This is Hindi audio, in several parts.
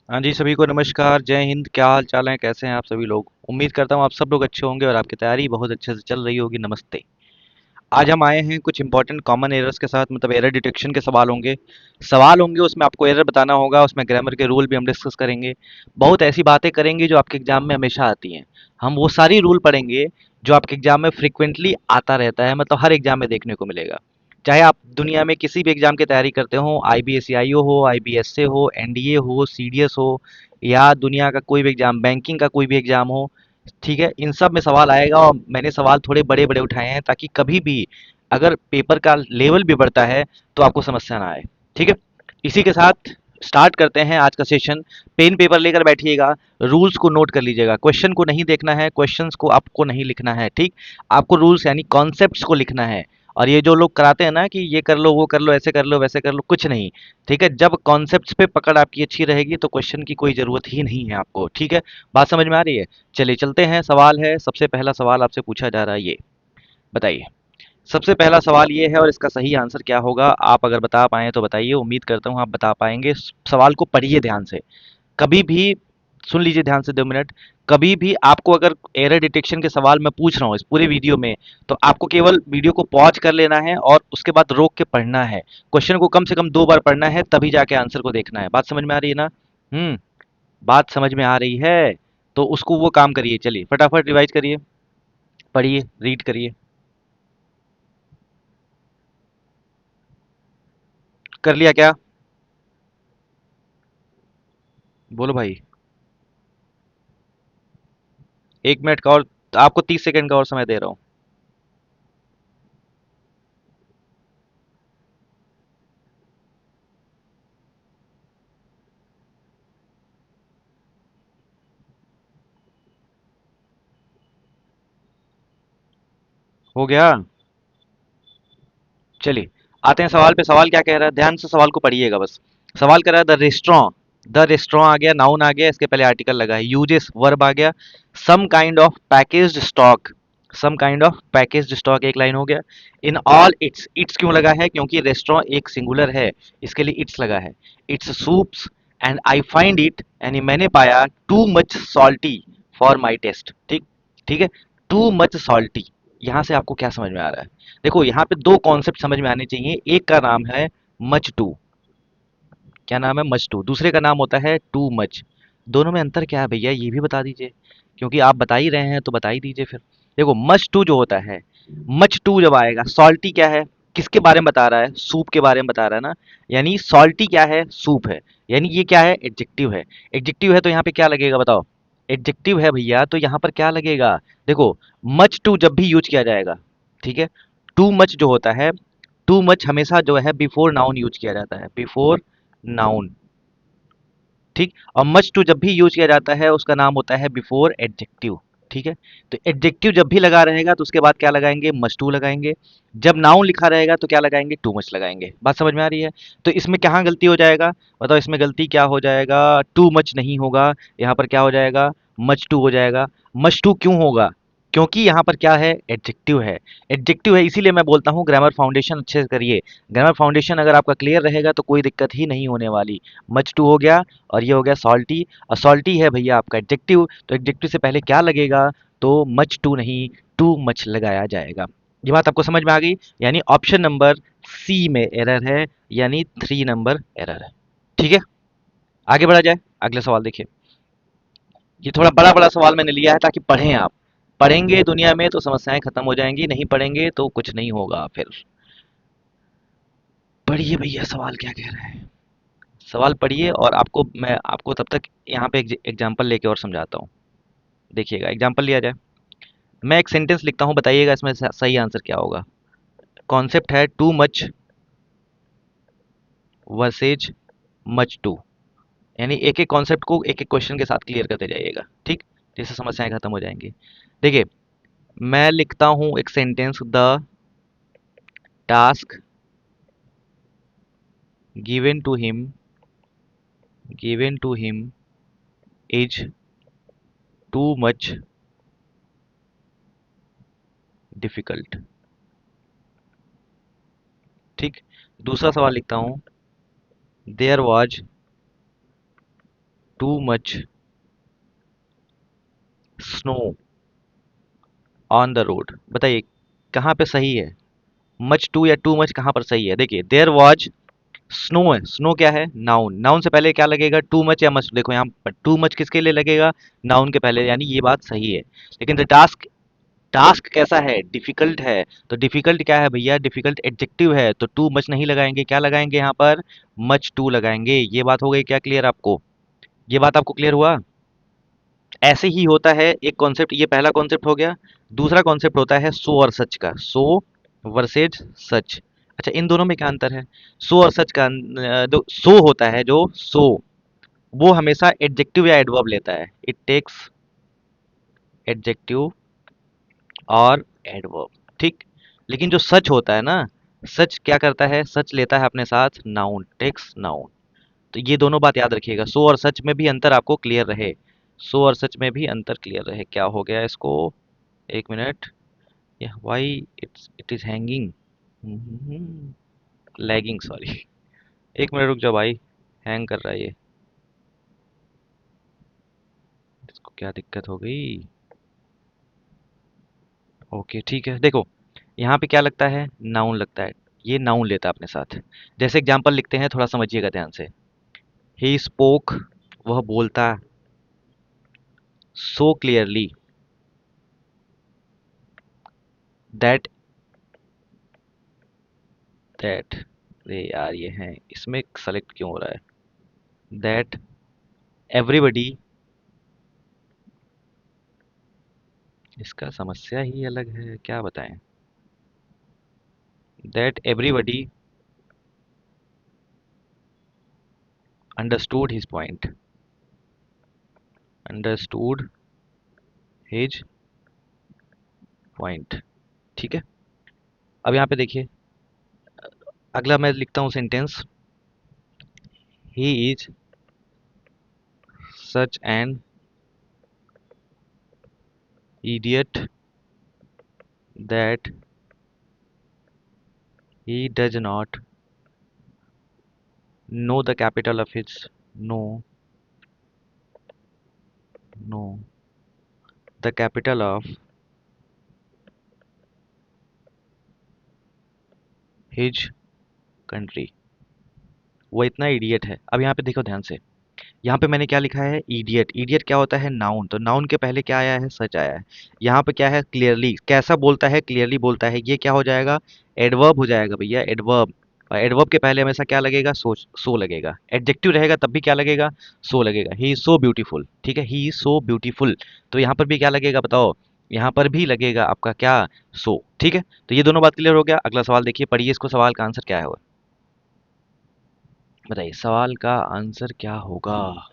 हाँ जी, सभी को नमस्कार, जय हिंद। क्या हाल चाल है, कैसे हैं आप सभी लोग? उम्मीद करता हूँ आप सब लोग अच्छे होंगे और आपकी तैयारी बहुत अच्छे से चल रही होगी। नमस्ते। आज हम आए हैं कुछ इंपॉर्टेंट कॉमन एरर्स के साथ, मतलब एरर डिटेक्शन के सवाल होंगे उसमें आपको एरर बताना होगा। उसमें ग्रामर के रूल भी हम डिस्कस करेंगे। बहुत ऐसी बातें करेंगे जो आपके एग्जाम में हमेशा आती हैं। हम वो सारी रूल पढ़ेंगे जो आपके एग्जाम में फ्रिक्वेंटली आता रहता है, मतलब हर एग्जाम में देखने को मिलेगा। चाहे आप दुनिया में किसी भी एग्जाम की तैयारी करते हो, आईबीएससीआईओ हो, आईबीएसए हो, एनडीए हो, सीडीएस हो, या दुनिया का कोई भी एग्जाम, बैंकिंग का कोई भी एग्जाम हो, ठीक है, इन सब में सवाल आएगा। और मैंने सवाल थोड़े बड़े बड़े उठाए हैं ताकि कभी भी अगर पेपर का लेवल भी बढ़ता है तो आपको समस्या ना आए। ठीक है, इसी के साथ स्टार्ट करते हैं आज का सेशन। पेन पेपर लेकर बैठिएगा, रूल्स को नोट कर लीजिएगा। क्वेश्चन को नहीं देखना है, क्वेश्चंस को आपको नहीं लिखना है, ठीक। आपको रूल्स यानी कॉन्सेप्ट्स को लिखना है। और ये जो लोग कराते हैं ना कि ये कर लो, वो कर लो, ऐसे कर लो, वैसे कर लो, कुछ नहीं। ठीक है, जब कॉन्सेप्ट्स पे पकड़ आपकी अच्छी रहेगी तो क्वेश्चन की कोई ज़रूरत ही नहीं है आपको। ठीक है, बात समझ में आ रही है? चलिए चलते हैं। सवाल है, सबसे पहला सवाल आपसे पूछा जा रहा है, ये बताइए। सबसे पहला सवाल ये है और इसका सही आंसर क्या होगा, आप अगर बता पाएँ तो बताइए। उम्मीद करता हूँ आप बता पाएँगे। सवाल को पढ़िए ध्यान से। कभी भी सुन लीजिए ध्यान से 2 मिनट। कभी भी आपको अगर एरर डिटेक्शन के सवाल मैं पूछ रहा हूँ इस पूरे वीडियो में, तो आपको केवल वीडियो को पॉज़ कर लेना है और उसके बाद रोक के पढ़ना है। क्वेश्चन को कम से कम 2 बार पढ़ना है, तभी जाके आंसर को देखना है। बात समझ में आ रही है ना? हुँ, बात समझ में आ रही है? तो उसको वो काम करिए, चलिए फटाफट रिवाइज़ करिए, पढ़िए, रीड करिए। कर लिया क्या? बोलो भाई। 1 मिनट का और, आपको 30 सेकंड का और समय दे रहा हूँ। हो गया? चलिए, आते हैं सवाल पे। सवाल क्या कह रहा है, ध्यान से सवाल को पढ़िएगा बस। सवाल कर रहा है द रेस्टोरेंट आ गया, नाउन आ गया, इसके पहले आर्टिकल लगा है, यूजेस वर्ब आ गया, some kind of packaged stock, some kind of packaged stock एक लाइन हो गया। इन ऑल इट्स, इट्स क्यों लगा है? क्योंकि रेस्टोरेंट एक सिंगुलर है, इसके लिए इट्स लगा है। It's soups and I find it, यानी मैंने पाया, too much salty for my taste. ठीक, ठीक है, टू मच सॉल्टी। यहाँ से आपको क्या समझ में आ रहा है? देखो, यहाँ पे दो कॉन्सेप्ट समझ में आने चाहिए। एक का नाम है मच टू। क्या नाम है? Much too. दूसरे का नाम होता है टू मच। दोनों में अंतर क्या है भैया, ये भी बता दीजिए। क्योंकि आप बता ही रहे हैं तो बता ही दीजिए फिर। देखो, मच टू जो होता है, मच टू जब आएगा, सॉल्टी क्या है? किसके बारे में बता रहा है? सूप के बारे में बता रहा है ना। यानी सॉल्टी क्या है? सूप है। यानी ये क्या है? एडजेक्टिव है। एडजेक्टिव है तो यहाँ पे क्या लगेगा बताओ? एडजेक्टिव है भैया, तो यहाँ पर क्या लगेगा? देखो, मच टू जब भी यूज किया जाएगा, ठीक है, टू मच जो होता है, टू मच हमेशा जो है बिफोर नाउन यूज किया जाता है, बिफोर नाउन। ठीक, और मच टू जब भी यूज किया जाता है उसका नाम होता है बिफोर एडजेक्टिव। ठीक है, तो एडजेक्टिव जब भी लगा रहेगा तो उसके बाद क्या लगाएंगे? मच टू लगाएंगे। जब नाउन लिखा रहेगा तो क्या लगाएंगे? टू मच लगाएंगे। बात समझ में आ रही है? तो इसमें कहाँ गलती हो जाएगा? बताओ, इसमें गलती क्या हो जाएगा? टू मच नहीं होगा, यहाँ पर क्या हो जाएगा? मच टू हो जाएगा। मच टू क्यों होगा? क्योंकि यहाँ पर क्या है? एडजेक्टिव है। एडजेक्टिव है, इसीलिए मैं बोलता हूँ ग्रामर फाउंडेशन अच्छे से करिए। ग्रामर फाउंडेशन अगर आपका क्लियर रहेगा तो कोई दिक्कत ही नहीं होने वाली। मच टू हो गया, और ये हो गया सॉल्टी। और सॉल्टी है भैया आपका एडजेक्टिव, तो एडजेक्टिव से पहले क्या लगेगा? तो मच टू नहीं, टू मच लगाया जाएगा। ये बात आपको समझ में आ गई? यानी ऑप्शन नंबर सी में एरर है, यानी 3 नंबर एरर है। ठीक है, आगे बढ़ा जाए। अगले सवाल देखिए। ये थोड़ा बड़ा बड़ा सवाल मैंने लिया है ताकि पढ़ें आप। पढ़ेंगे दुनिया में तो समस्याएं खत्म हो जाएंगी, नहीं पढ़ेंगे तो कुछ नहीं होगा फिर। पढ़िए भैया, सवाल क्या कह रहा है। सवाल पढ़िए और आपको मैं आपको तब तक यहाँ पे एग्जाम्पल लेके और समझाता हूँ। देखिएगा, एग्जाम्पल लिया जाए। मैं एक सेंटेंस लिखता हूँ, बताइएगा इसमें सही आंसर क्या होगा। कॉन्सेप्ट है too much versus much too. यानी एक एक कॉन्सेप्ट को एक एक क्वेश्चन के साथ क्लियर करते जाइएगा, ठीक, जिससे समस्याएं खत्म हो जाएंगी। देखिए, मैं लिखता हूँ एक sentence, the task given to him, given to him is too much difficult. ठीक, दूसरा सवाल लिखता हूँ, there was too much snow on the road, बताइए कहाँ पे सही है? मच टू या टू मच कहाँ पर सही है? देखिए देयर वॉज स्नो है, स्नो क्या है? नाउन, नाउन से पहले क्या लगेगा? टू मच या मच? देखो यहाँ पर टू मच किसके लिए लगेगा? नाउन के पहले, यानी ये बात सही है। लेकिन द टास्क, टास्क कैसा है? डिफिकल्ट है। तो डिफिकल्ट क्या है भैया? डिफिकल्ट एडजेक्टिव है, तो टू मच नहीं लगाएंगे, क्या लगाएंगे यहाँ पर? मच टू लगाएंगे। ये बात हो गई क्या क्लियर आपको? ये बात आपको क्लियर हुआ? ऐसे ही होता है एक कॉन्सेप्ट, ये पहला कॉन्सेप्ट हो गया। दूसरा कॉन्सेप्ट होता है सो और सच का, सो वर्सेज सच। अच्छा, इन दोनों में क्या अंतर है? सो और सच का जो सो होता है, जो सो, वो हमेशा एडजेक्टिव या एडवर्ब लेता है। इट टेक्स एडजेक्टिव और एडवर्ब, ठीक। लेकिन जो सच होता है ना, सच क्या करता है? सच लेता है अपने साथ नाउन, टेक्स नाउन। तो ये दोनों बात याद रखिएगा, सो और सच में भी अंतर आपको क्लियर रहे। सो और सच में भी अंतर क्लियर रहे। क्या हो गया इसको? एक minute, why it is hanging, lagging, sorry. एक मिनट रुक जाओ भाई, हैंग कर रहा है ये। इसको क्या दिक्कत हो गई? ओके ठीक है, देखो यहाँ पे क्या लगता है? नाउन लगता है। ये नाउन लेता है अपने साथ। जैसे एग्जांपल लिखते हैं, थोड़ा समझिएगा ध्यान से। ही स्पोक, वह बोलता, सो क्लियरली दैट, दैट, अरे यार ये है, इसमें सेलेक्ट क्यों हो रहा है? दैट एवरीबडी, इसका समस्या ही अलग है, क्या बताएं। That everybody understood his point, understood his point, ठीक है। अब यहाँ पे देखिए, अगला मैं लिखता हूँ sentence. He is such an idiot that he does not know the capital of his, know, know the capital of his country। वो इतना इडियट है। अब यहाँ पे देखो ध्यान से, यहाँ पे मैंने क्या लिखा है? इडियट। इडियट क्या होता है? नाउन। तो नाउन के पहले क्या आया है? सच आया है। यहाँ पे क्या है? क्लियरली, कैसा बोलता है? क्लियरली बोलता है। ये क्या हो जाएगा? एडवर्ब हो जाएगा भैया, एडवर्ब। और एडवर्ब के पहले हमेशा क्या लगेगा? सो लगेगा। एडजेक्टिव रहेगा तब भी क्या लगेगा? सो लगेगा। ही इज सो ब्यूटीफुल, ठीक है, ही इज सो ब्यूटीफुल। तो यहाँ पर भी क्या लगेगा बताओ? यहाँ पर भी लगेगा आपका क्या? सो, ठीक है। तो ये दोनों बात क्लियर हो गया। अगला सवाल देखिए, पढ़िए इसको, सवाल का आंसर क्या है? बताइए सवाल का आंसर क्या होगा?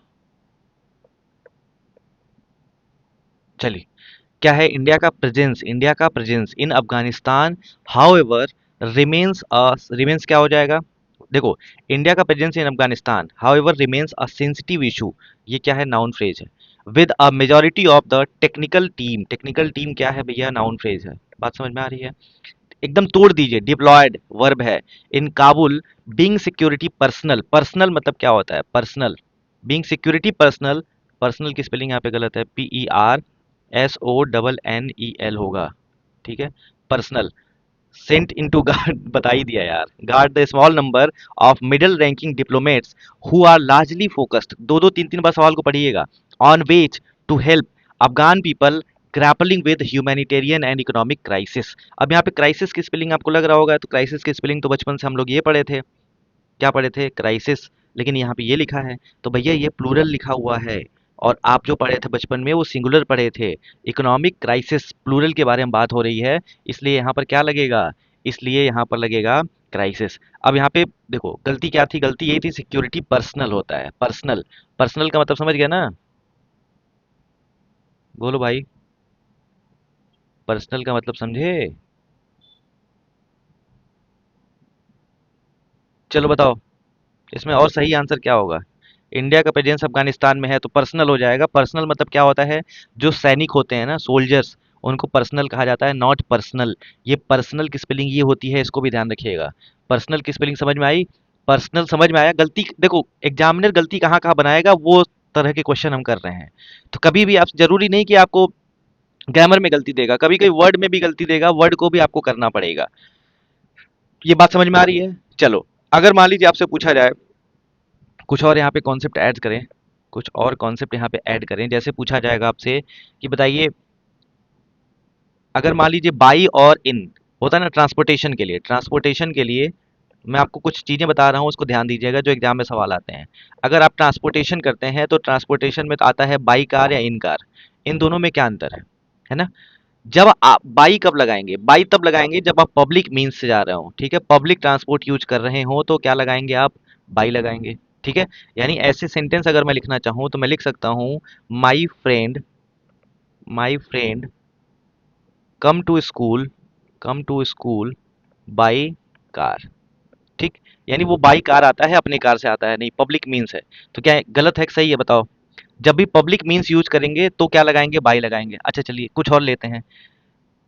चलिए, क्या है? इंडिया का presence in Afghanistan however remains क्या हो जाएगा? देखो, इंडिया का presence in Afghanistan however remains a sensitive issue. ये क्या है? नाउन फ्रेज है। With a majority of the technical team, technical team क्या है भैया? नाउन फ्रेज है। बात समझ में आ रही है? एकदम तोड़ दीजिए, डिप्लॉयड वर्ब है। In Kabul, being security personal, personal मतलब क्या होता है? Personal, being security personal. Personal की स्पेलिंग यहाँ पे गलत है, PERSONNEL होगा, ठीक है। पर्सनल, सेंट इनटू गार्ड बता ही दिया यार, guard the small number of middle ranking diplomats who are largely focused, दो दो तीन तीन बार सवाल को पढ़िएगा, on ways to help Afghan people grappling with humanitarian and economic crisis. अब यहाँ पे क्राइसिस की स्पेलिंग आपको लग रहा होगा, तो क्राइसिस की स्पेलिंग तो बचपन से हम लोग ये पढ़े थे, क्या पढ़े थे? क्राइसिस। लेकिन यहाँ पे ये लिखा है, तो भैया ये प्लूरल लिखा हुआ है, और आप जो पढ़े थे बचपन में वो सिंगुलर पढ़े थे। इकोनॉमिक क्राइसिस प्लूरल के बारे में बात हो रही है, इसलिए यहाँ पर क्या लगेगा? इसलिए यहाँ पर लगेगा क्राइसिस। अब यहाँ पे देखो गलती क्या थी? गलती यही थी, सिक्योरिटी पर्सनल होता है, पर्सनल। पर्सनल का मतलब समझ गया ना? बोलो भाई, पर्सनल का मतलब समझे? चलो बताओ, इसमें और सही आंसर क्या होगा? इंडिया का प्रेजेंस अफगानिस्तान में है तो पर्सनल हो जाएगा। पर्सनल मतलब क्या होता है? जो सैनिक होते हैं ना, सोल्जर्स, उनको पर्सनल कहा जाता है, नॉट पर्सनल। ये पर्सनल की स्पेलिंग ये होती है, इसको भी ध्यान रखिएगा। पर्सनल की स्पेलिंग समझ में आई? पर्सनल समझ में आया? गलती देखो, एग्जामिनर गलती कहाँ कहाँ बनाएगा वो तरह के क्वेश्चन हम कर रहे हैं। तो कभी भी आप, जरूरी नहीं कि आपको ग्रामर में गलती देगा, कभी कभी वर्ड में भी गलती देगा, वर्ड को भी आपको करना पड़ेगा। ये बात समझ में आ रही है? चलो, अगर मान लीजिए आपसे पूछा जाए कुछ और यहाँ पे कॉन्सेप्ट ऐड करें, कुछ और कॉन्सेप्ट यहाँ पे ऐड करें, जैसे पूछा जाएगा आपसे कि बताइए, अगर मान लीजिए बाई और इन होता है ना ट्रांसपोर्टेशन के लिए, ट्रांसपोर्टेशन के लिए मैं आपको कुछ चीज़ें बता रहा हूँ, उसको ध्यान दीजिएगा जो एग्जाम में सवाल आते हैं। अगर आप ट्रांसपोर्टेशन करते हैं तो ट्रांसपोर्टेशन में तो आता है बाई कार या इन कार, इन दोनों में क्या अंतर है ना? जब आप बाई कब लगाएंगे, बाई तब लगाएंगे जब आप पब्लिक मीन्स से जा रहे हो, ठीक है, पब्लिक ट्रांसपोर्ट यूज कर रहे हो तो क्या लगाएंगे आप, बाई लगाएंगे, ठीक है। यानी ऐसे सेंटेंस अगर मैं लिखना चाहूँ तो मैं लिख सकता हूँ, my friend come to school, by car, ठीक। यानी वो बाई कार आता है, अपनी कार से आता है, नहीं पब्लिक मीन्स है। तो क्या है, गलत है कि सही है बताओ? जब भी पब्लिक मीन्स यूज करेंगे तो क्या लगाएंगे, बाई लगाएंगे। अच्छा चलिए कुछ और लेते हैं।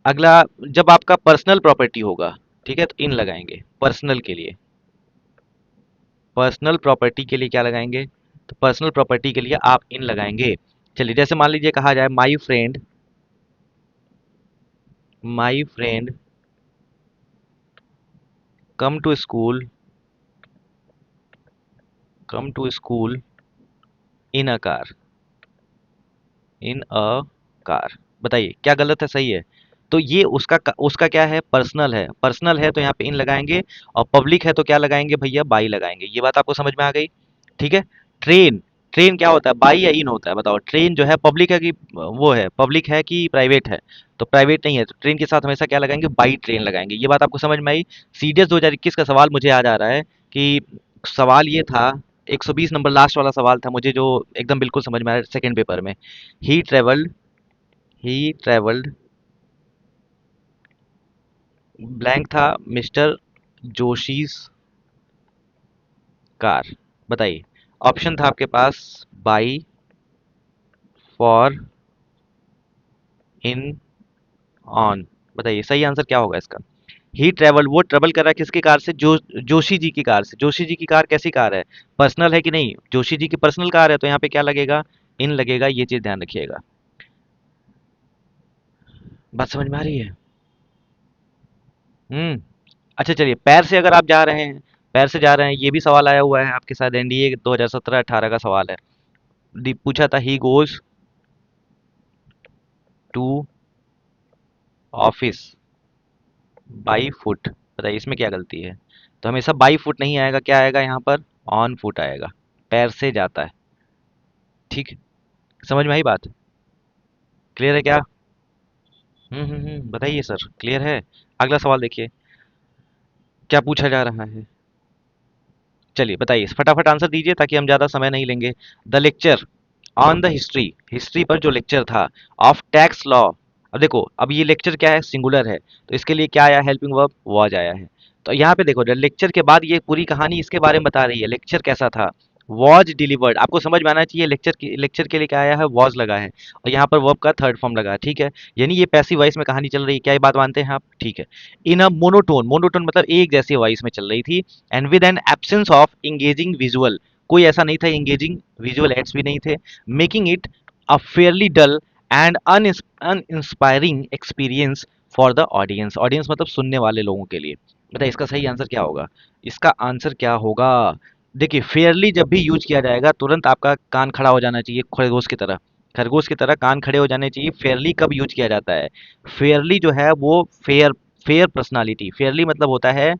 अगला, जब आपका पर्सनल प्रॉपर्टी होगा, ठीक है, तो इन लगाएंगे पर्सनल के लिए, पर्सनल प्रॉपर्टी के लिए क्या लगाएंगे, तो पर्सनल प्रॉपर्टी के लिए आप इन लगाएंगे। चलिए जैसे मान लीजिए कहा जाए my friend come to school come to school in a car, in a car. बताइए क्या गलत है सही है? तो ये उसका क्या है, पर्सनल है, पर्सनल है तो यहाँ पे इन लगाएंगे, और पब्लिक है तो क्या लगाएंगे भैया, बाई लगाएंगे। ये बात आपको समझ में आ गई? ठीक है। ट्रेन, ट्रेन क्या होता है, बाई या इन होता है बताओ? ट्रेन जो है पब्लिक है कि वो है, पब्लिक है कि प्राइवेट है? तो प्राइवेट नहीं है, तो ट्रेन के साथ हमेशा क्या लगाएंगे, बाई ट्रेन लगाएंगे। ये बात आपको समझ में आई? सीडीएस 2021 का सवाल मुझे याद आ रहा है कि सवाल ये था, 120 नंबर लास्ट वाला सवाल था मुझे, जो एकदम बिल्कुल समझ में आया सेकंड पेपर में। ही ट्रेवल्ड ही ट्रेवल्ड ब्लैंक था, मिस्टर जोशीज कार। बताइए, ऑप्शन था आपके पास, बाई, फॉर, इन, ऑन। बताइए सही आंसर क्या होगा इसका? ही ट्रेवल, वो ट्रेवल कर रहा है किसकी कार से, जोशी जी की कार से। जोशी जी की कार कैसी कार है, पर्सनल है कि नहीं? जोशी जी की पर्सनल कार है तो यहाँ पे क्या लगेगा, इन लगेगा। ये चीज ध्यान रखिएगा। बात समझ में आ रही है? हम्म। अच्छा चलिए, पैर से अगर आप जा रहे हैं, पैर से जा रहे हैं, ये भी सवाल आया हुआ है आपके साथ, एनडीए 2017-18 का सवाल है। पूछा था, he goes to office by foot. बताइए इसमें क्या गलती है? तो हमेशा बाई फुट नहीं आएगा, क्या आएगा यहाँ पर, ऑन फुट आएगा, पैर से जाता है। ठीक है, समझ में आई बात? क्लियर है क्या? बताइए सर, क्लियर है? अगला सवाल देखिए क्या पूछा जा रहा है। चलिए बताइए, फटाफट आंसर दीजिए ताकि हम ज़्यादा समय नहीं लेंगे। The lecture on the history, history पर जो लेक्चर था, ऑफ टैक्स लॉ। अब देखो, अब ये लेक्चर क्या है, सिंगुलर है, तो इसके लिए क्या आया, हेल्पिंग वर्ब वॉज आया है। तो यहाँ पे देखो, लेक्चर के बाद ये पूरी कहानी इसके बारे में बता रही है, लेक्चर कैसा था, वॉज डिलीवर्ड। आपको समझ में आना चाहिए, लेक्चर के लिए क्या आया है, वॉज लगा है, और यहाँ पर वर्ब का थर्ड फॉर्म लगा है, ठीक है। यानी ये पैसिव वॉइस में कहानी चल रही है, क्या ये बात मानते हैं आप? ठीक है। इन अ मोनोटोन, मोनोटोन मतलब एक जैसी वॉइस में चल रही थी, and with an absence of engaging visual, कोई ऐसा नहीं था, इंगेजिंग विजुअल एड्स भी नहीं थे, making it a fairly dull and uninspiring experience for the audience. Audience मतलब सुनने वाले लोगों के लिए। बताइए इसका सही आंसर क्या होगा? इसका आंसर क्या होगा? देखिए, फेयरली जब भी यूज किया जाएगा तुरंत आपका कान खड़ा हो जाना चाहिए, खरगोश की तरह, खरगोश की तरह कान खड़े हो जाने चाहिए। फेयरली कब यूज किया जाता है? फेयरली जो है वो फेयर, फेयर पर्सनालिटी, फेयरली मतलब होता है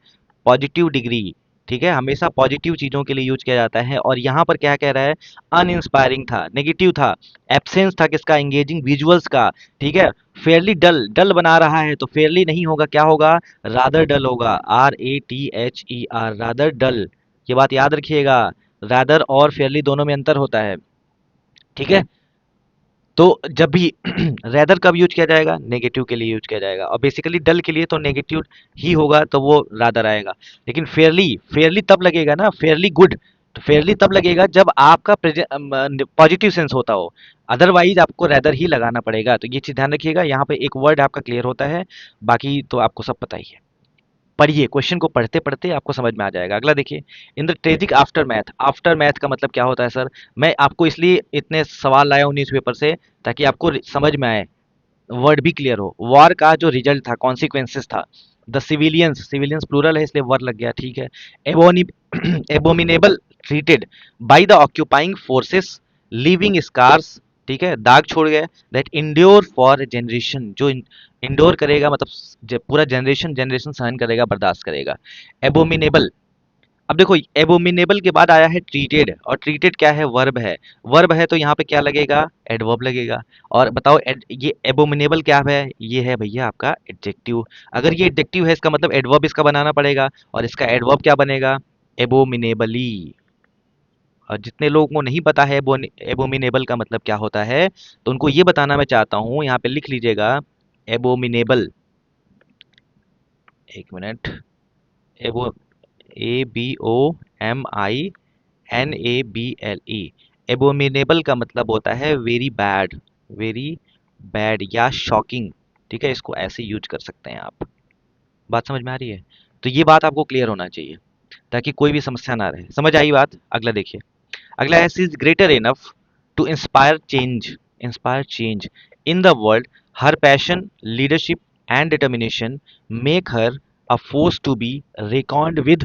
पॉजिटिव डिग्री, ठीक है, हमेशा पॉजिटिव चीजों के लिए यूज किया जाता है। और यहाँ पर क्या कह रहा है, अनइंस्पायरिंग था, नेगेटिव था, एब्सेंस था किसका, एंगेजिंग विजुअल्स का, ठीक है। फेयरली डल, डल बना रहा है तो फेयरली नहीं होगा, क्या होगा, रादर डल होगा, RATHER, रादर डल। ये बात याद रखिएगा, रादर और फेयरली दोनों में अंतर होता है, ठीक है। तो जब भी रेदर कब यूज किया जाएगा, नेगेटिव के लिए यूज किया जाएगा, और बेसिकली डल के लिए तो नेगेटिव ही होगा, तो वो रादर आएगा। लेकिन फेयरली, फेयरली तब लगेगा ना, फेयरली गुड, तो फेयरली तब लगेगा जब आपका पॉजिटिव सेंस होता हो, अदरवाइज आपको रेदर ही लगाना पड़ेगा। तो ये चीज ध्यान रखिएगा, यहाँ पे एक वर्ड आपका क्लियर होता है, बाकी तो आपको सब पता ही है। पढ़िए, क्वेश्चन को पढ़ते पढ़ते आपको समझ में आ जाएगा। अगला देखिए, in the tragic after math. After math का मतलब क्या होता है सर? मैं आपको इसलिए इतने सवाल लाया हूँ न्यूज़पेपर से ताकि आपको समझ में आए, वर्ड भी क्लियर हो। वॉर का जो रिजल्ट था, कॉन्सिक्वेंसेस था, द सिविलियंस, सिविलियंस प्लूरल है इसलिए वर लग गया, ठीक है। Ebony abominable treated by the occupying forces, leaving scars, ठीक है, दाग छोड़ गए, दैट इंड्योर फॉर जनरेशन, जो इंडोर करेगा मतलब पूरा जनरेशन जनरेशन सहन करेगा, बर्दाश्त करेगा। एबोमिनेबल, अब देखो एबोमिनेबल के बाद आया है ट्रीटेड, और ट्रीटेड क्या है? वर्ब है। वर्ब है तो यहाँ पे क्या लगेगा? एडवर्ब लगेगा। और बताओ ये एबोमिनेबल क्या है? ये है भैया आपका एडजेक्टिव। अगर ये एडजेक्टिव है इसका मतलब एडवर्ब इसका बनाना पड़ेगा, और इसका एडवर्ब क्या बनेगा? एबोमिनेबली। और जितने लोगों को नहीं पता है एबोमिनेबल का मतलब क्या होता है, तो उनको ये बताना मैं चाहता हूँ, यहाँ पे लिख लीजिएगा एबोमिनेबल। एक मिनट। एबो ABOMINABLE। एबोमिनेबल का मतलब होता है वेरी बैड, वेरी बैड या शॉकिंग, ठीक है, इसको ऐसे यूज कर सकते हैं आप। बात समझ में आ रही है? तो ये बात आपको क्लियर होना चाहिए ताकि कोई भी समस्या ना रहे। समझ आई बात? अगला देखिए, अगला है is greater enough to inspire change in the world, her passion, leadership and determination make her a force to be reckoned with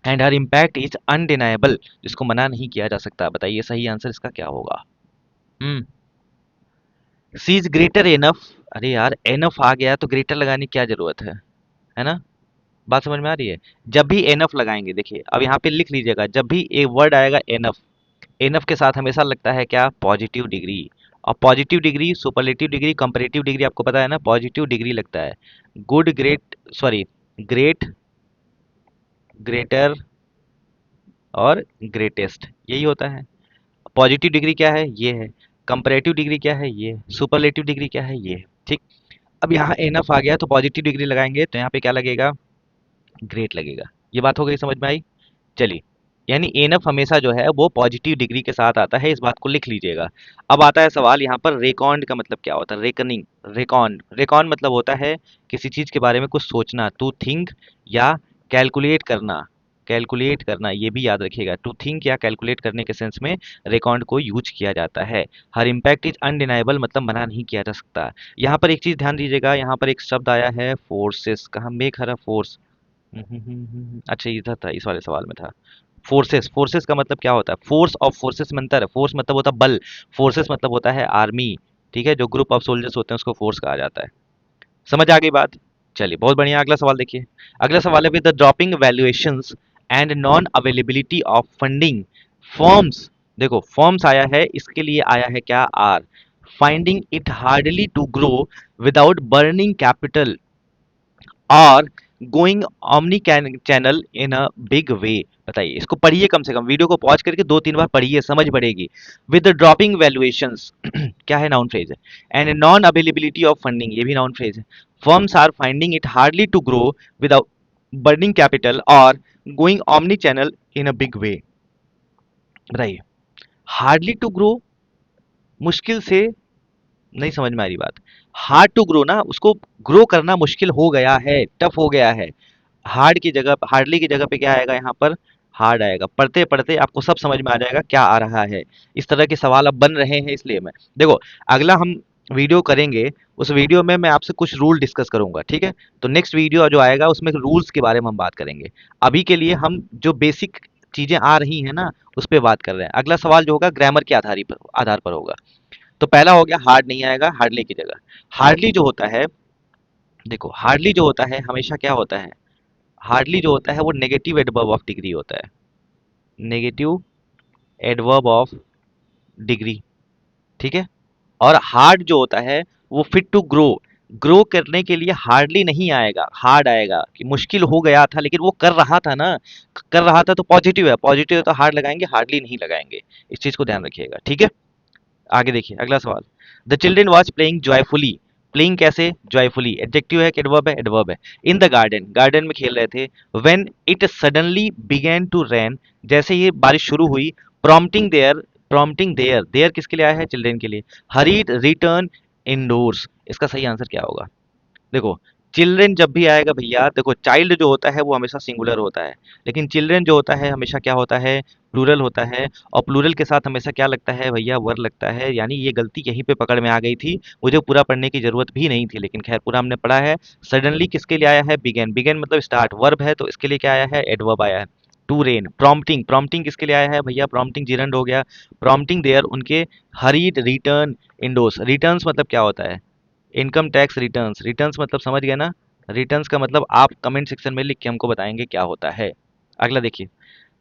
and her impact is undeniable, जिसको मना नहीं किया जा सकता। बताइए सही आंसर इसका क्या होगा? हम्म सी इज ग्रेटर एनफ। अरे यार, एनफ आ गया तो ग्रेटर लगाने की क्या जरूरत है ना? बात समझ में आ रही है? जब भी एनफ लगाएंगे, देखिए अब यहाँ पे लिख लीजिएगा, जब भी एक वर्ड आएगा एनफ, एनफ के साथ हमेशा लगता है क्या? Positive degree. और positive degree, superlative degree, comparative degree आपको पता है ना? पॉजिटिव डिग्री लगता है। Good, great, sorry, great, greater और ग्रेटेस्ट, यही होता है। पॉजिटिव डिग्री क्या है? ये है। कंपैरेटिव डिग्री क्या है? ये है। सुपरलेटिव डिग्री क्या है? ये है। ठीक। अब यहाँ एनफ आ गया तो पॉजिटिव डिग्री लगाएंगे तो यहाँ पे क्या लगेगा? ग्रेट लगेगा। ये बात हो गई, समझ में आई? चलिए, यानी एनफ हमेशा जो है वो पॉजिटिव डिग्री के साथ आता है, इस बात को लिख लीजिएगा। अब आता है सवाल यहाँ पर, रेकॉन्ड का मतलब क्या होता है? रेकनिंग, रेकॉन्ड, रेकॉन्ड मतलब होता है किसी चीज के बारे में कुछ सोचना, टू थिंक या कैलकुलेट करना। कैलकुलेट करना, ये भी याद रखिएगा, टू थिंक या कैलकुलेट करने के सेंस में रेकॉन्ड को यूज किया जाता है। हर इम्पैक्ट इज अनडिनाइबल मतलब मना नहीं किया जा सकता। यहाँ पर एक चीज ध्यान दीजिएगा, यहाँ पर एक शब्द आया है फोर्सेस, कहाँ? Make her a force. अच्छा, इधर था, इस वाले सवाल में था। फोर्सेस, फोर्सेस का मतलब क्या होता है? फोर्स ऑफ फोर्सेस में अंतर है। फोर्स मतलब होता है बल, फोर्सेस मतलब होता है आर्मी, ठीक है, जो ग्रुप ऑफ सोल्जर्स होते हैं उसको फोर्स कहा जाता है। समझ आ गई बात? चलिए, बहुत बढ़िया। अगला सवाल देखिए, अगला सवाल है, with the dropping valuations and non availability of funding forms, देखो फॉर्म्स आया है, इसके लिए आया है क्या? Are, finding it hardly to grow without burning capital और going omni channel in a big way. बताइए, इसको पढ़िए, कम से कम वीडियो को पॉज करके 2-3 बार पढ़िए, समझ बढ़ेगी। विद द ड्रॉपिंग वैल्यूएशंस क्या है? नाउन फ्रेज है। And non availability of funding, ये भी नाउन फ्रेज है। Firms are finding it hardly to grow without burning capital और going omni channel in a big way. बताइए, हार्डली टू ग्रो, मुश्किल से, नहीं समझ में आ रही बात। हार्ड टू ग्रो ना, उसको ग्रो करना मुश्किल हो गया है, टफ हो गया है। हार्ड की जगह, हार्डली की जगह पे क्या आएगा यहाँ पर? हार्ड आएगा। पढ़ते पढ़ते आपको सब समझ में आ जाएगा क्या आ रहा है। इस तरह के सवाल अब बन रहे हैं, इसलिए मैं, देखो, अगला हम वीडियो करेंगे, उस वीडियो में मैं आपसे कुछ रूल डिस्कस करूंगा, ठीक है? तो नेक्स्ट वीडियो जो आएगा उसमें रूल्स के बारे में हम बात करेंगे। अभी के लिए हम जो बेसिक चीजें आ रही हैं ना, उस पर बात कर रहे हैं। अगला सवाल जो होगा ग्रामर के आधार पर होगा। तो पहला हो गया, हार्ड नहीं आएगा हार्डली की जगह। हार्डली जो होता है, देखो हार्डली जो होता है हमेशा क्या होता है? हार्डली जो होता है वो नेगेटिव एडवर्ब ऑफ डिग्री होता है। नेगेटिव एडवर्ब ऑफ डिग्री, ठीक है। और हार्ड जो होता है वो फिट टू ग्रो, ग्रो करने के लिए हार्डली नहीं आएगा, हार्ड आएगा, कि मुश्किल हो गया था लेकिन वो कर रहा था ना, कर रहा था तो पॉजिटिव है, पॉजिटिव है तो हार्ड लगाएंगे, हार्डली नहीं लगाएंगे। इस चीज को ध्यान रखिएगा, ठीक है? आगे देखिए, अगला सवाल, the children was playing joyfully. Playing कैसे? जॉयफुली, एडजेक्टिव है कि एडवर्ब है? एडवर्ब है। इन द गार्डन, गार्डन में खेल रहे थे। When it suddenly began to rain, जैसे ये बारिश शुरू हुई। Prompting there, prompting there, there किसके लिए आया है? चिल्ड्रेन के लिए। हरीड रिटर्न इंडोर्स, इसका सही आंसर क्या होगा? देखो, चिल्ड्रन जब भी आएगा भैया, देखो चाइल्ड जो होता है वो हमेशा सिंगुलर होता है, लेकिन चिल्ड्रन जो होता है हमेशा क्या होता है, प्लूरल होता है। और प्लूरल के साथ हमेशा क्या लगता है भैया, वर लगता है। यानी ये गलती यहीं पे पकड़ में आ गई थी, मुझे पूरा पढ़ने की जरूरत भी नहीं थी, लेकिन खैर पूरा हमने पढ़ा है। सडनली किसके लिए आया है, बिगेन, बिगेन मतलब स्टार्ट, वर्ब है तो इसके लिए क्या आया है, एडवर्ब आया है। टू रेन, प्रॉम्प्टिंग, प्रॉम्प्टिंग किसके लिए आया है भैया, प्रॉम्प्टिंग जिरंड हो गया। प्रॉम्प्टिंग देयर, उनके हरीड रिटर्न इंडोर्स, रिटर्न्स मतलब क्या होता है, इनकम टैक्स रिटर्न्स, रिटर्न्स मतलब समझ गए ना। रिटर्न्स का मतलब आप कमेंट सेक्शन में लिख के हमको बताएंगे क्या होता है। अगला देखिए,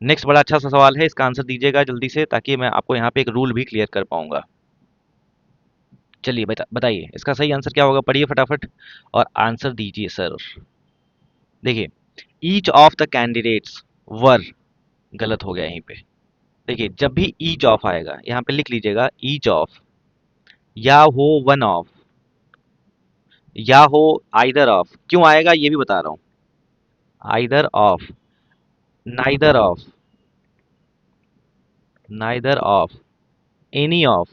नेक्स्ट बड़ा अच्छा सा सवाल है, इसका आंसर दीजिएगा जल्दी से, ताकि मैं आपको यहाँ पे एक रूल भी क्लियर कर पाऊंगा। चलिए बताइए इसका सही आंसर क्या होगा, पढ़िए फटाफट और आंसर दीजिए सर। देखिए, ईच ऑफ द कैंडिडेट्स वर, गलत हो गया यहीं पे। देखिए जब भी ईच ऑफ आएगा यहाँ पे लिख लीजिएगा, ईच ऑफ, या हो वन ऑफ, या हो आइदर ऑफ, क्यों आएगा ये भी बता रहा हूँ। Either of, neither of, neither of, any of,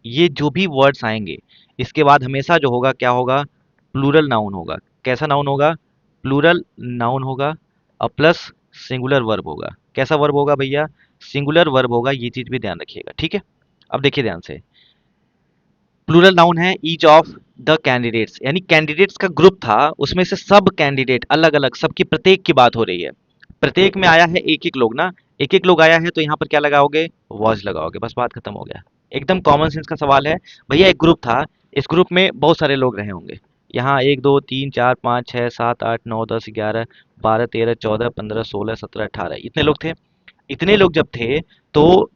ये जो भी वर्ड्स आएंगे इसके बाद हमेशा जो होगा क्या होगा, प्लूरल नाउन होगा। कैसा नाउन होगा, प्लूरल नाउन होगा, और प्लस सिंगुलर वर्ब होगा। कैसा वर्ब होगा भैया, सिंगुलर वर्ब होगा, ये चीज भी ध्यान रखिएगा, ठीक है। अब देखिए ध्यान से, प्लूरल नाउन है ईच ऑफ द कैंडिडेट्स, यानी कैंडिडेट्स का ग्रुप था, उसमें से सब कैंडिडेट अलग अलग, सबकी प्रत्येक की बात हो रही है। प्रत्येक में आया है एक एक लोग ना, एक एक लोग आया है तो यहाँ पर क्या लगाओगे, वॉज लगाओगे, बस बात खत्म हो गया। एकदम कॉमन सेंस का सवाल है। भैया एक ग्रुप था, इस ग्रुप में बहुत सारे लोग रहे होंगे, यहाँ 1 2 3 4 5 6 7 8 9 10 11 12 13 14 15 16 17 इतने लोग थे। इतने लोग जब थे तो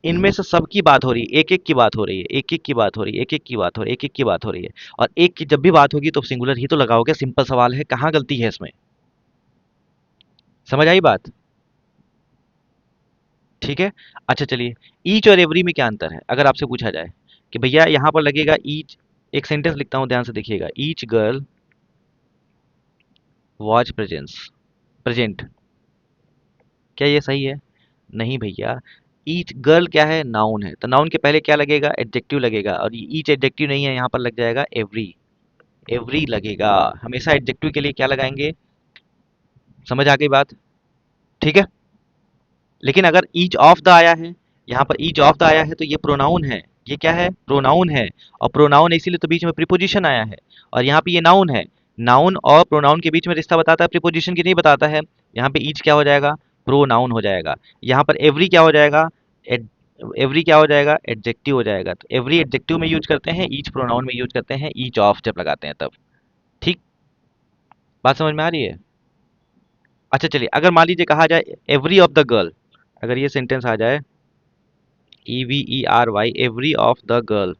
इनमें से सबकी बात हो रही है, एक एक की बात हो रही है, एक एक की बात हो रही है, एक एक की बात हो रही है, एक एक की बात हो रही है। और एक की जब भी बात होगी तो सिंगुलर ही तो लगाओगे, सिंपल सवाल है, कहाँ गलती है इसमें। समझ आई बात, ठीक है। अच्छा चलिए, ईच और एवरी में क्या अंतर है अगर आपसे पूछा जाए कि भैया यहाँ पर लगेगा ईच, एक सेंटेंस लिखता हूँ ध्यान से देखिएगा, each girl was presence, present, क्या ये सही है, नहीं भैया। ईच गर्ल क्या है, नाउन है, तो नाउन के पहले क्या लगेगा, एडजेक्टिव लगेगा, और ईच एडजेक्टिव नहीं है, यहाँ पर लग जाएगा एवरी, एवरी लगेगा। हमेशा एडजेक्टिव के लिए क्या लगाएंगे, समझ आ गई बात, ठीक है। लेकिन अगर ईच ऑफ द आया है, यहाँ पर ईच ऑफ द आया है तो ये प्रोनाउन है, ये क्या है, प्रोनाउन है। और प्रोनाउन है इसीलिए तो बीच में प्रीपोजिशन आया है, और यहाँ पे ये नाउन है। नाउन और प्रोनाउन के बीच में रिश्ता बताता है, प्रीपोजिशन की नहीं बताता है। यहाँ पे ईच क्या हो जाएगा, प्रोनाउन हो जाएगा। यहाँ पर एवरी क्या हो जाएगा, एवरी क्या हो जाएगा, एडजेक्टिव हो जाएगा। तो एवरी एडजेक्टिव में यूज करते हैं, ईच प्रोनाउन में यूज करते हैं, ईच ऑफ जब लगाते हैं तब, ठीक। बात समझ में आ रही है। अच्छा चलिए, अगर मान लीजिए कहा जाए एवरी ऑफ द गर्ल, अगर ये सेंटेंस आ जाए, EVERY, every of the girl,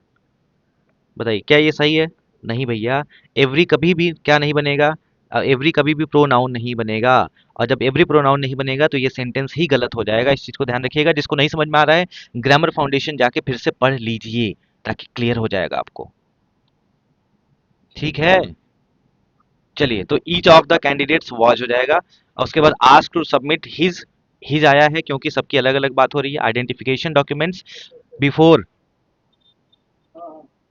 बताइए क्या ये सही है, नहीं भैया। एवरी कभी भी क्या नहीं बनेगा, एवरी कभी भी प्रोनाउन नहीं बनेगा। और जब एवरी प्रोनाउन नहीं बनेगा तो ये सेंटेंस ही गलत हो जाएगा, इस चीज को ध्यान रखिएगा। जिसको नहीं समझ में आ रहा है, ग्रामर फाउंडेशन जाके फिर से पढ़ लीजिए, ताकि क्लियर हो जाएगा आपको, ठीक है। चलिए, तो each of the candidates was हो जाएगा, और उसके बाद ask to submit his, his आया है क्योंकि सबकी अलग अलग बात हो रही है। Identification documents before,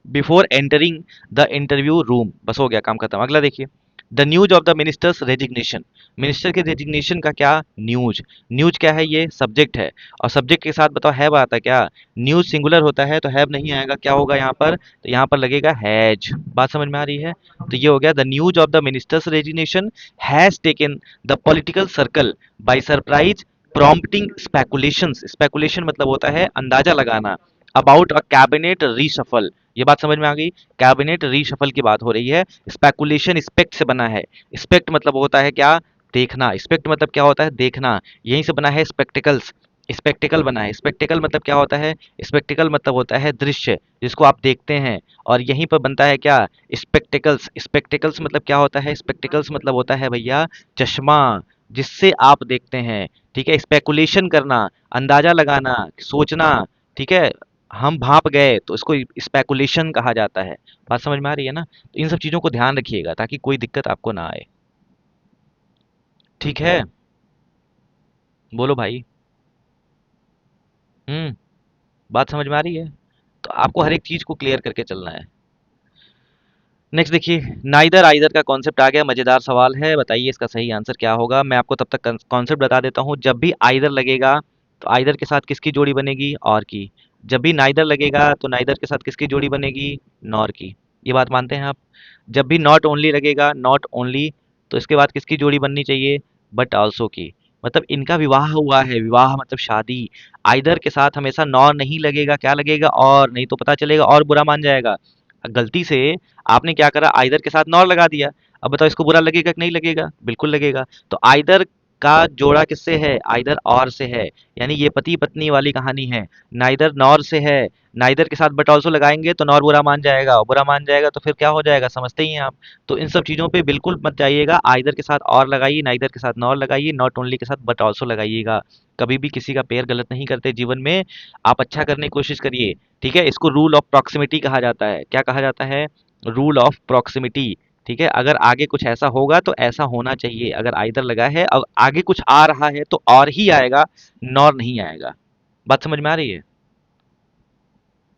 before entering the interview room, बस हो गया, काम खत्म। अगला देखिए, the news of the ministers resignation, minister के रेजिग्नेशन का क्या, न्यूज, न्यूज क्या है, ये सब्जेक्ट है। और सब्जेक्ट के साथ बताओ हैव आता है क्या, न्यूज सिंगुलर होता है तो हैव नहीं आएगा, क्या होगा यहाँ पर, तो यहाँ पर लगेगा हैज। बात समझ में आ रही है। तो ये हो गया, the news of the ministers resignation has taken the political circle by surprise, prompting speculations, speculation मतलब होता है अंदाजा लगाना, अबाउट अ कैबिनेट रीशफल, ये बात समझ में आ गई। कैबिनेट रीशफल की बात हो रही है। स्पेकुलेशन स्पेक्ट से बना है, स्पेक्ट मतलब होता है क्या, देखना, स्पेक्ट मतलब क्या होता है, देखना, यहीं से बना है स्पेक्टिकल्स, स्पेक्टिकल बना है। स्पेक्टिकल मतलब क्या होता है, स्पेक्टिकल मतलब होता है दृश्य जिसको आप देखते हैं, और यहीं पर बनता है क्या, स्पेक्टिकल्स। स्पेक्टिकल्स मतलब क्या होता है, स्पेक्टिकल्स मतलब होता है भैया चश्मा, जिससे आप देखते हैं, ठीक है। स्पेकुलेशन करना, अंदाजा लगाना, सोचना, ठीक है। हम भाप गए तो इसको स्पेकुलेशन कहा जाता है। बात समझ में आ रही है ना। तो इन सब चीजों को ध्यान रखिएगा ताकि कोई दिक्कत आपको ना आए, ठीक है। बोलो भाई। बात समझ में आ रही है। तो आपको हर एक चीज को क्लियर करके चलना है। नेक्स्ट देखिए, नाइदर आइदर का कॉन्सेप्ट आ गया, मजेदार सवाल है, बताइए इसका सही आंसर क्या होगा। मैं आपको तब तक कॉन्सेप्ट बता देता हूँ। जब भी आइदर लगेगा तो आइदर के साथ किसकी जोड़ी बनेगी, और की। जब भी नाइदर लगेगा तो नाइदर के साथ किसकी जोड़ी बनेगी, नॉर की। ये बात मानते हैं आप। जब भी नॉट ओनली लगेगा, नॉट ओनली, तो इसके बाद किसकी जोड़ी बननी चाहिए, बट ऑल्सो की। मतलब इनका विवाह हुआ है, विवाह मतलब शादी। आइदर के साथ हमेशा नॉर नहीं लगेगा, क्या लगेगा, और। नहीं तो पता चलेगा और बुरा मान जाएगा। गलती से आपने क्या करा, आइदर के साथ नॉर लगा दिया। अब बताओ इसको बुरा लगेगा कि नहीं लगेगा, बिल्कुल लगेगा। तो आइदर का जोड़ा किससे है, आइदर और से है। यानी ये पति पत्नी वाली कहानी है। नाइदर नॉर से है। नाइदर के साथ बट ऑल्सो लगाएंगे तो नॉर बुरा मान जाएगा, और बुरा मान जाएगा तो फिर क्या हो जाएगा, समझते ही हैं आप। तो इन सब चीजों पे बिल्कुल मत जाइएगा। आइदर के साथ और लगाइए, नाइदर के साथ नॉर लगाइए, नॉट ओनली के साथ बट ऑल्सो लगाइएगा। कभी भी किसी का पेयर गलत नहीं करते जीवन में। आप अच्छा करने की कोशिश करिए। ठीक है, इसको रूल ऑफ प्रॉक्सिमिटी कहा जाता है। क्या कहा जाता है, रूल ऑफ प्रॉक्सिमिटी। ठीक है, अगर आगे कुछ ऐसा होगा तो ऐसा होना चाहिए। अगर आइदर लगा है और आगे कुछ आ रहा है तो और ही आएगा, नॉर नहीं आएगा। बात समझ में आ रही है।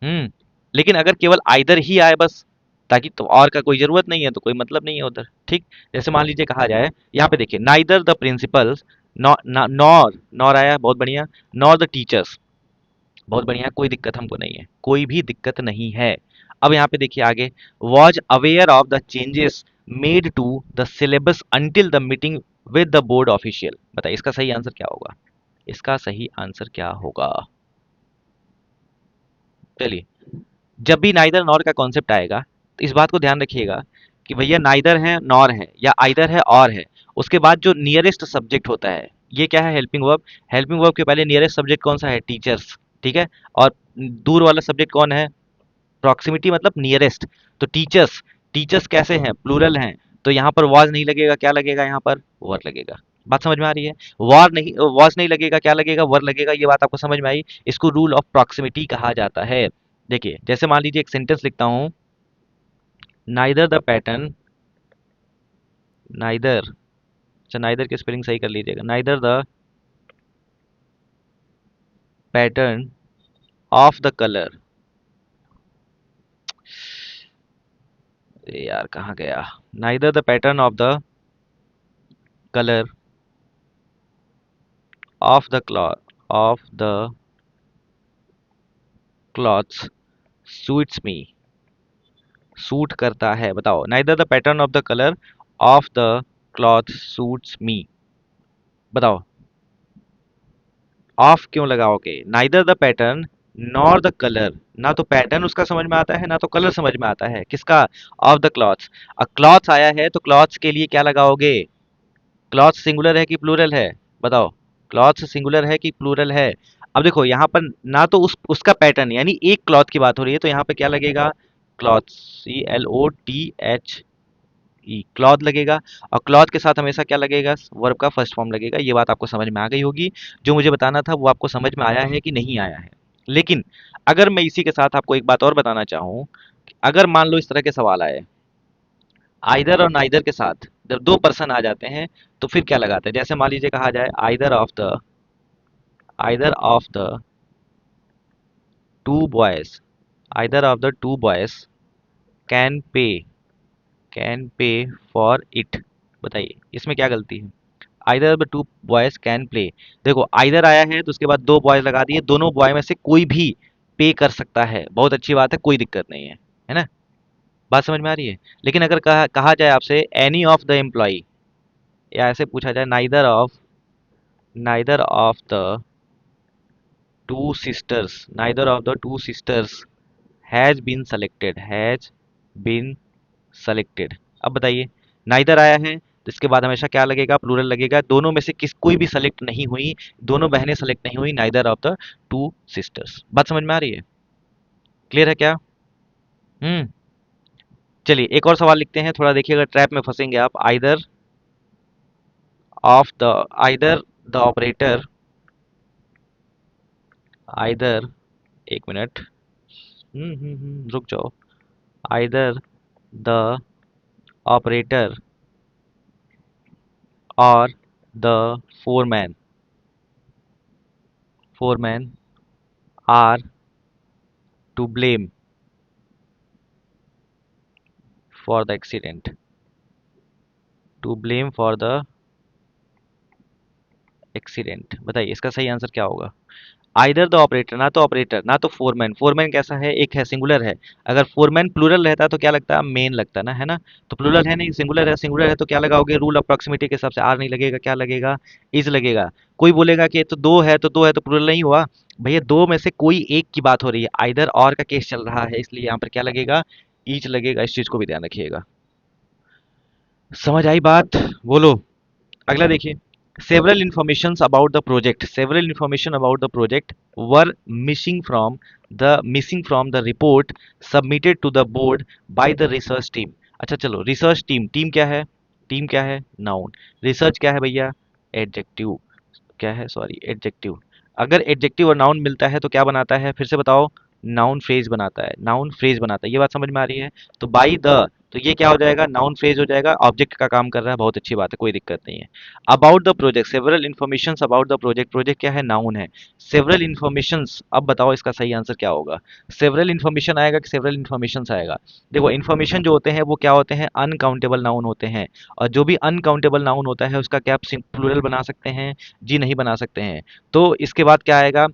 हम्म। लेकिन अगर केवल आइदर ही आए बस, ताकि तो और का कोई जरूरत नहीं है तो कोई मतलब नहीं है उधर। ठीक। जैसे मान लीजिए कहा जाए, यहाँ पे देखिए, neither the principles, nor, nor आया, बहुत बढ़िया। नॉर द टीचर्स, बहुत बढ़िया, कोई दिक्कत हमको नहीं है, कोई भी दिक्कत नहीं है। अब यहाँ पे देखिए आगे, was aware of the changes made to the syllabus until the meeting with the board official. बताइए इसका सही आंसर क्या होगा, इसका सही आंसर क्या होगा। चलिए, जब भी नाइदर नॉर का कॉन्सेप्ट आएगा तो इस बात को ध्यान रखिएगा कि भैया नाइदर है, नॉर है, या आइदर है और है। उसके बाद जो नियरेस्ट सब्जेक्ट होता है, ये क्या है, हेल्पिंग वर्ब। हेल्पिंग वर्ब के पहले नियरेस्ट सब्जेक्ट कौन सा है, टीचर्स। ठीक है। और दूर वाला सब्जेक्ट कौन है, प्रॉक्सिमिटी मतलब नियरेस्ट। तो टीचर्स, टीचर्स कैसे हैं, प्लूरल हैं। तो यहाँ पर वॉज नहीं लगेगा, क्या लगेगा, यहाँ पर वर लगेगा। बात समझ में आ रही है। वॉर नहीं, वॉज नहीं लगेगा, क्या लगेगा, वर लगेगा। ये बात आपको समझ में आई। इसको रूल ऑफ प्रॉक्सिमिटी कहा जाता है। देखिए, जैसे मान लीजिए एक सेंटेंस लिखता हूँ, नाइदर द पैटर्न, नाइदर, अच्छा नाइदर की स्पेलिंग सही कर लीजिएगा, neither the pattern of the colour. यार कहाँ गया, neither the pattern of the colour of the cloth, of the clothes suits me, suit करता है। बताओ, neither the pattern of the colour of the cloth suits me. बताओ, ऑफ क्यों लगाओगे, neither the pattern nor the colour. ना तो पैटर्न उसका समझ में आता है, ना तो कलर समझ में आता है, किसका, ऑफ द क्लॉथ्स। अब क्लॉथ्स आया है तो क्लॉथ्स के लिए क्या लगाओगे, क्लॉथ सिंगुलर है कि प्लूरल है, बताओ। क्लॉथ सिंगुलर है कि प्लूरल है। अब देखो यहाँ पर ना तो उसका पैटर्न, यानी एक क्लॉथ की बात हो रही है, तो यहाँ पे क्या लगेगा, क्लॉथ, CLOTH, क्लॉथ लगेगा। और क्लॉथ के साथ हमेशा क्या लगेगा, वर्ब का फर्स्ट फॉर्म लगेगा। ये बात आपको समझ में आ गई होगी। जो मुझे बताना था वो आपको समझ में आया है कि नहीं आया है। लेकिन अगर मैं इसी के साथ आपको एक बात और बताना चाहूँ, अगर मान लो इस तरह के सवाल आए, आइदर और नाइदर के साथ जब दो पर्सन आ जाते हैं तो फिर क्या लगाते हैं। जैसे मान लीजिए कहा जाए, either of the to boys, either of the to boys can pay, can pay for it. बताइए इसमें क्या गलती है, either the two boys can play. देखो आइदर आया है तो उसके बाद दो बॉयज लगा दिए, दोनों बॉय में से कोई भी पे कर सकता है, बहुत अच्छी बात है, कोई दिक्कत नहीं है ना। बात समझ में आ रही है। लेकिन अगर कहा जाए आपसे, एनी ऑफ द एम्प्लॉय, या ऐसे पूछा जाए, neither of the two sisters, neither of the two sisters has been selected, has been selected. अब बताइए, नाइदर आया है तो इसके बाद हमेशा क्या लगेगा, प्लूरल लगेगा। दोनों में से किस कोई भी सेलेक्ट नहीं हुई, दोनों बहनें सेलेक्ट नहीं हुई, neither of the two sisters. बात समझ में आ रही है, क्लियर है क्या। हम्म। चलिए एक और सवाल लिखते हैं, थोड़ा देखिएगा ट्रैप में फंसेंगे आप। Of the either the operator, either, एक मिनट, रुक जाओ। आइदर द ऑपरेटर और the foreman, foreman are to blame for the accident, to blame for the accident. बताइए इसका सही आंसर क्या होगा? आइदर द ऑपरेटर, ना तो ऑपरेटर ना तो फोरमैन। फोरमैन कैसा है? एक है, सिंगुलर है। अगर फोरमैन प्लूरल रहता तो क्या लगता? मेन लगता ना, है ना? तो प्लूरल है नहीं, सिंगुलर है। सिंगुलर है तो क्या लगाओगे? रूल ऑफ प्रॉक्सिमिटी के हिसाब से आर नहीं लगेगा, क्या लगेगा? इज लगेगा। कोई बोलेगा कि तो दो है तो दो है तो प्लूरल नहीं हुआ। भैया दो में से कोई एक की बात हो रही है, आइदर और का केस चल रहा है, इसलिए यहाँ पर क्या लगेगा? ईच लगेगा। इस चीज को भी ध्यान रखिएगा। समझ आई बात? बोलो। अगला देखिए, several informations about the project, several information about the project were missing from the report submitted to the board by the research team। अच्छा चलो, रिसर्च टीम, टीम क्या है? टीम क्या है? नाउन। रिसर्च क्या है भैया? एडजेक्टिव। क्या है? Sorry, adjective. अगर एडजेक्टिव और नाउन मिलता है तो क्या बनाता है? फिर से बताओ। नाउन फ्रेज बनाता है, नाउन फ्रेज बनाता है। ये बात समझ में आ रही है? तो बाई द, तो ये क्या हो जाएगा? नाउन फ्रेज हो जाएगा, ऑब्जेक्ट का काम कर रहा है। बहुत अच्छी बात है, कोई दिक्कत नहीं है। About the project, several informations about the project. Project क्या है? नाउन है। सेवरल इन्फॉर्मेशंस, अब बताओ इसका सही आंसर क्या होगा? सेवरल इन्फॉर्मेशन आएगा कि सेवरल इन्फॉर्मेशंस आएगा? देखो, इन्फॉर्मेशन जो होते हैं वो क्या होते हैं? अनकाउंटेबल नाउन होते हैं। और जो भी अनकाउंटेबल नाउन होता है उसका क्या आप प्लूरल बना सकते हैं? जी नहीं बना सकते हैं। तो इसके बाद क्या आएगा?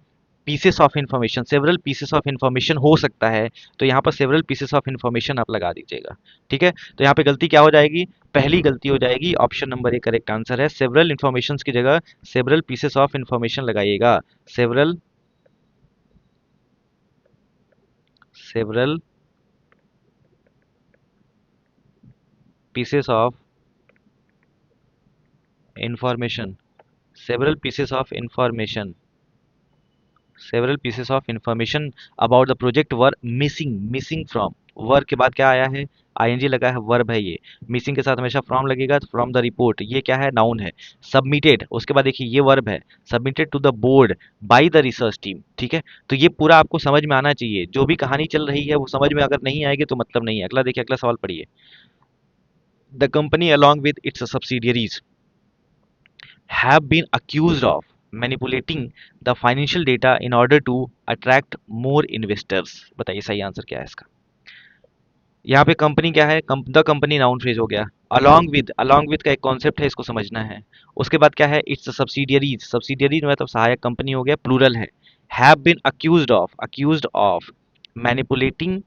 Pieces of information, several pieces of information हो सकता है। तो यहाँ पर सेवरल पीसेस ऑफ इन्फॉर्मेशन आप लगा दीजिएगा। ठीक है, तो यहाँ पे गलती क्या हो जाएगी? पहली गलती हो जाएगी, option number A correct answer है। सेवरल इन्फॉर्मेशन की जगह सेवरल पीसेस ऑफ इन्फॉर्मेशन लगाइएगा। Several, several pieces of information, several pieces of information, several pieces of information about the project were missing, missing from. Were के बाद क्या आया है? आईएनजी लगा है, वर्ब है ये। मिसिंग के साथ हमेशा फ्रॉम लगेगा, तो फ्रॉम द रिपोर्ट, ये क्या है? नाउन है। सबमिटेड, उसके बाद देखिए ये वर्ब है। Submitted to the board by the research team. ठीक है, तो ये पूरा आपको समझ में आना चाहिए। जो भी कहानी चल रही है वो समझ में अगर नहीं आएगी तो मतलब नहीं है। अगला देखिए, अगला सवाल पढ़िए। The company along with its subsidiaries have been accused of manipulating the financial data in order to attract more investors। बताइए सही आंसर क्या है इसका? यहाँ पे कंपनी क्या है? द कंपनी नाउन फ्रेज हो गया। अलॉन्ग विद का एक कॉन्सेप्ट है, इसको समझना है। उसके बाद क्या है? इट्स सब्सिडियरीज, सब्सिडियरीज मतलब सहायक कंपनी हो गया, प्लूरल है। Have been accused of manipulating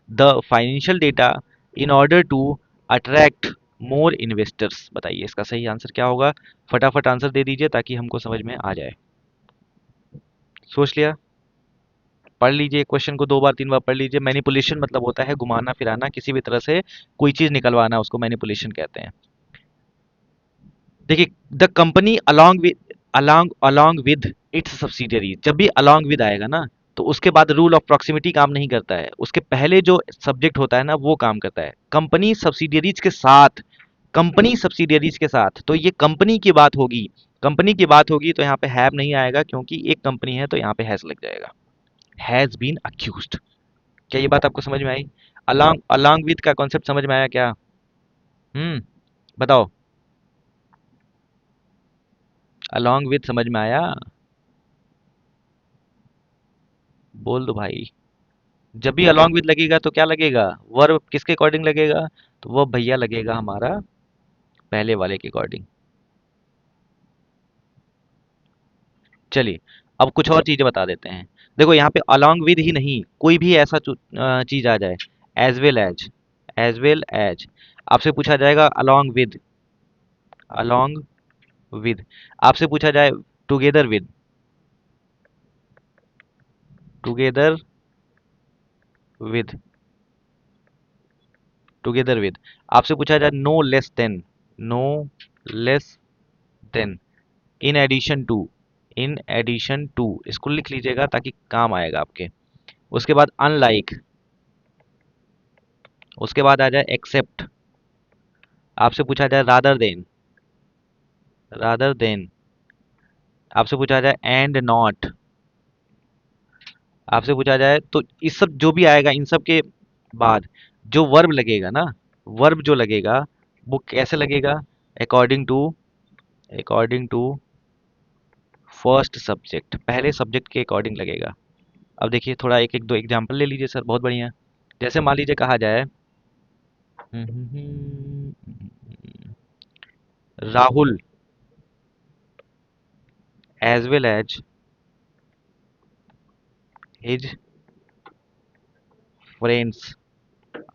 the financial data in order to attract more investors. बताइए इसका सही आंसर क्या होगा? फटाफट आंसर दे दीजिए ताकि हमको समझ में आ जाए। सोच लिया? पढ़ लीजिए क्वेश्चन को, दो बार तीन बार पढ़ लीजिए। मैनिपुलेशन मतलब होता है घुमाना फिराना, किसी भी तरह से कोई चीज निकलवाना, उसको मैनिपुलेशन कहते हैं। देखिए, the company along with its subsidiary, जब भी अलोंग विद आएगा ना तो उसके बाद रूल ऑफ प्रॉक्सिमिटी काम नहीं करता है, उसके पहले जो सब्जेक्ट होता है ना वो काम करता है। कंपनी सब्सिडियरीज के साथ, कंपनी सब्सिडियरीज के साथ, तो ये कंपनी की बात होगी। कंपनी की बात होगी तो यहाँ पे हैव नहीं आएगा, क्योंकि एक कंपनी है तो यहाँ पे हैज लग जाएगा। Has been accused. क्या ये बात आपको समझ में आई? अलोंग, अलोंग विद का कॉन्सेप्ट समझ में आया क्या? बताओ। अलोंग विद समझ में आया? बोल दो भाई। जब भी अलोंग विद लगेगा तो क्या लगेगा? वर्ब किसके अकॉर्डिंग लगेगा? तो वो भैया लगेगा हमारा पहले वाले के अकॉर्डिंग। चलिए, अब कुछ और चीजें बता देते हैं। देखो यहाँ पे अलोंग विद ही नहीं, कोई भी ऐसा चीज आ जाए, as well as, as well as, आपसे पूछा जाएगा अलोंग विद, अलोंग विद। आपसे पूछा जाए together with, together with, together with. आपसे पूछा जाए no less than, no less than, in addition to, in addition to, इसको लिख लीजिएगा ताकि काम आएगा आपके। उसके बाद अनलाइक, उसके बाद आ जाए एक्सेप्ट। आपसे पूछा जाए रादर देन, रादर देन। आपसे पूछा जाए एंड नॉट। आपसे पूछा जाए तो इस सब जो भी आएगा इन सब के बाद जो वर्ब लगेगा ना, वर्ब जो लगेगा वो कैसे लगेगा? According to, according to first subject, पहले सब्जेक्ट के अकॉर्डिंग लगेगा। अब देखिए थोड़ा एक एक दो एग्जांपल ले लीजिए सर, बहुत बढ़िया। जैसे मान लीजिए कहा जाए Rahul as well as his friends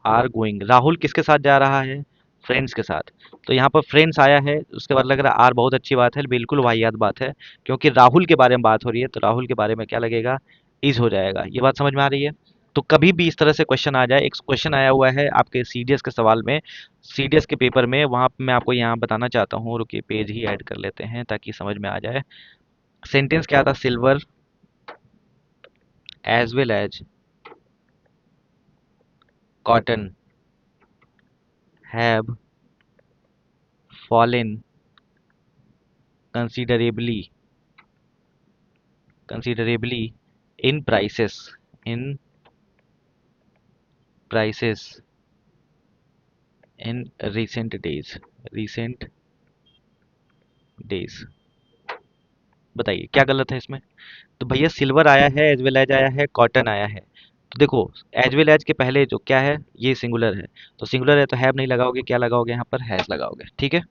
are going. Rahul किसके साथ जा रहा है? फ्रेंड्स के साथ। तो यहाँ पर फ्रेंड्स आया है, उसके बाद लग रहा है आर बहुत अच्छी बात है, बिल्कुल वाहियात बात है, क्योंकि राहुल के बारे में बात हो रही है, तो राहुल के बारे में क्या लगेगा? इज हो जाएगा। ये बात समझ में आ रही है? तो कभी भी इस तरह से क्वेश्चन आ जाए, एक क्वेश्चन आया हुआ है आपके सीडीएस के सवाल में, सीडीएस के पेपर में, वहां पे मैं आपको यहाँ बताना चाहता हूँ, रुकिए पेज ही ऐड कर लेते हैं ताकि समझ में आ जाए। सेंटेंस क्या था? Silver as well as cotton have fallen considerably considerably in prices in recent days। बताइए क्या गलत है इसमें? तो भैया सिल्वर आया है, एज वेल एज आया है, कॉटन आया है। तो देखो, एज वेल एज के पहले जो क्या है, ये सिंगुलर है, तो सिंगुलर है तो हैव नहीं लगाओगे, क्या लगाओगे यहाँ पर? हैज लगाओगे। ठीक है,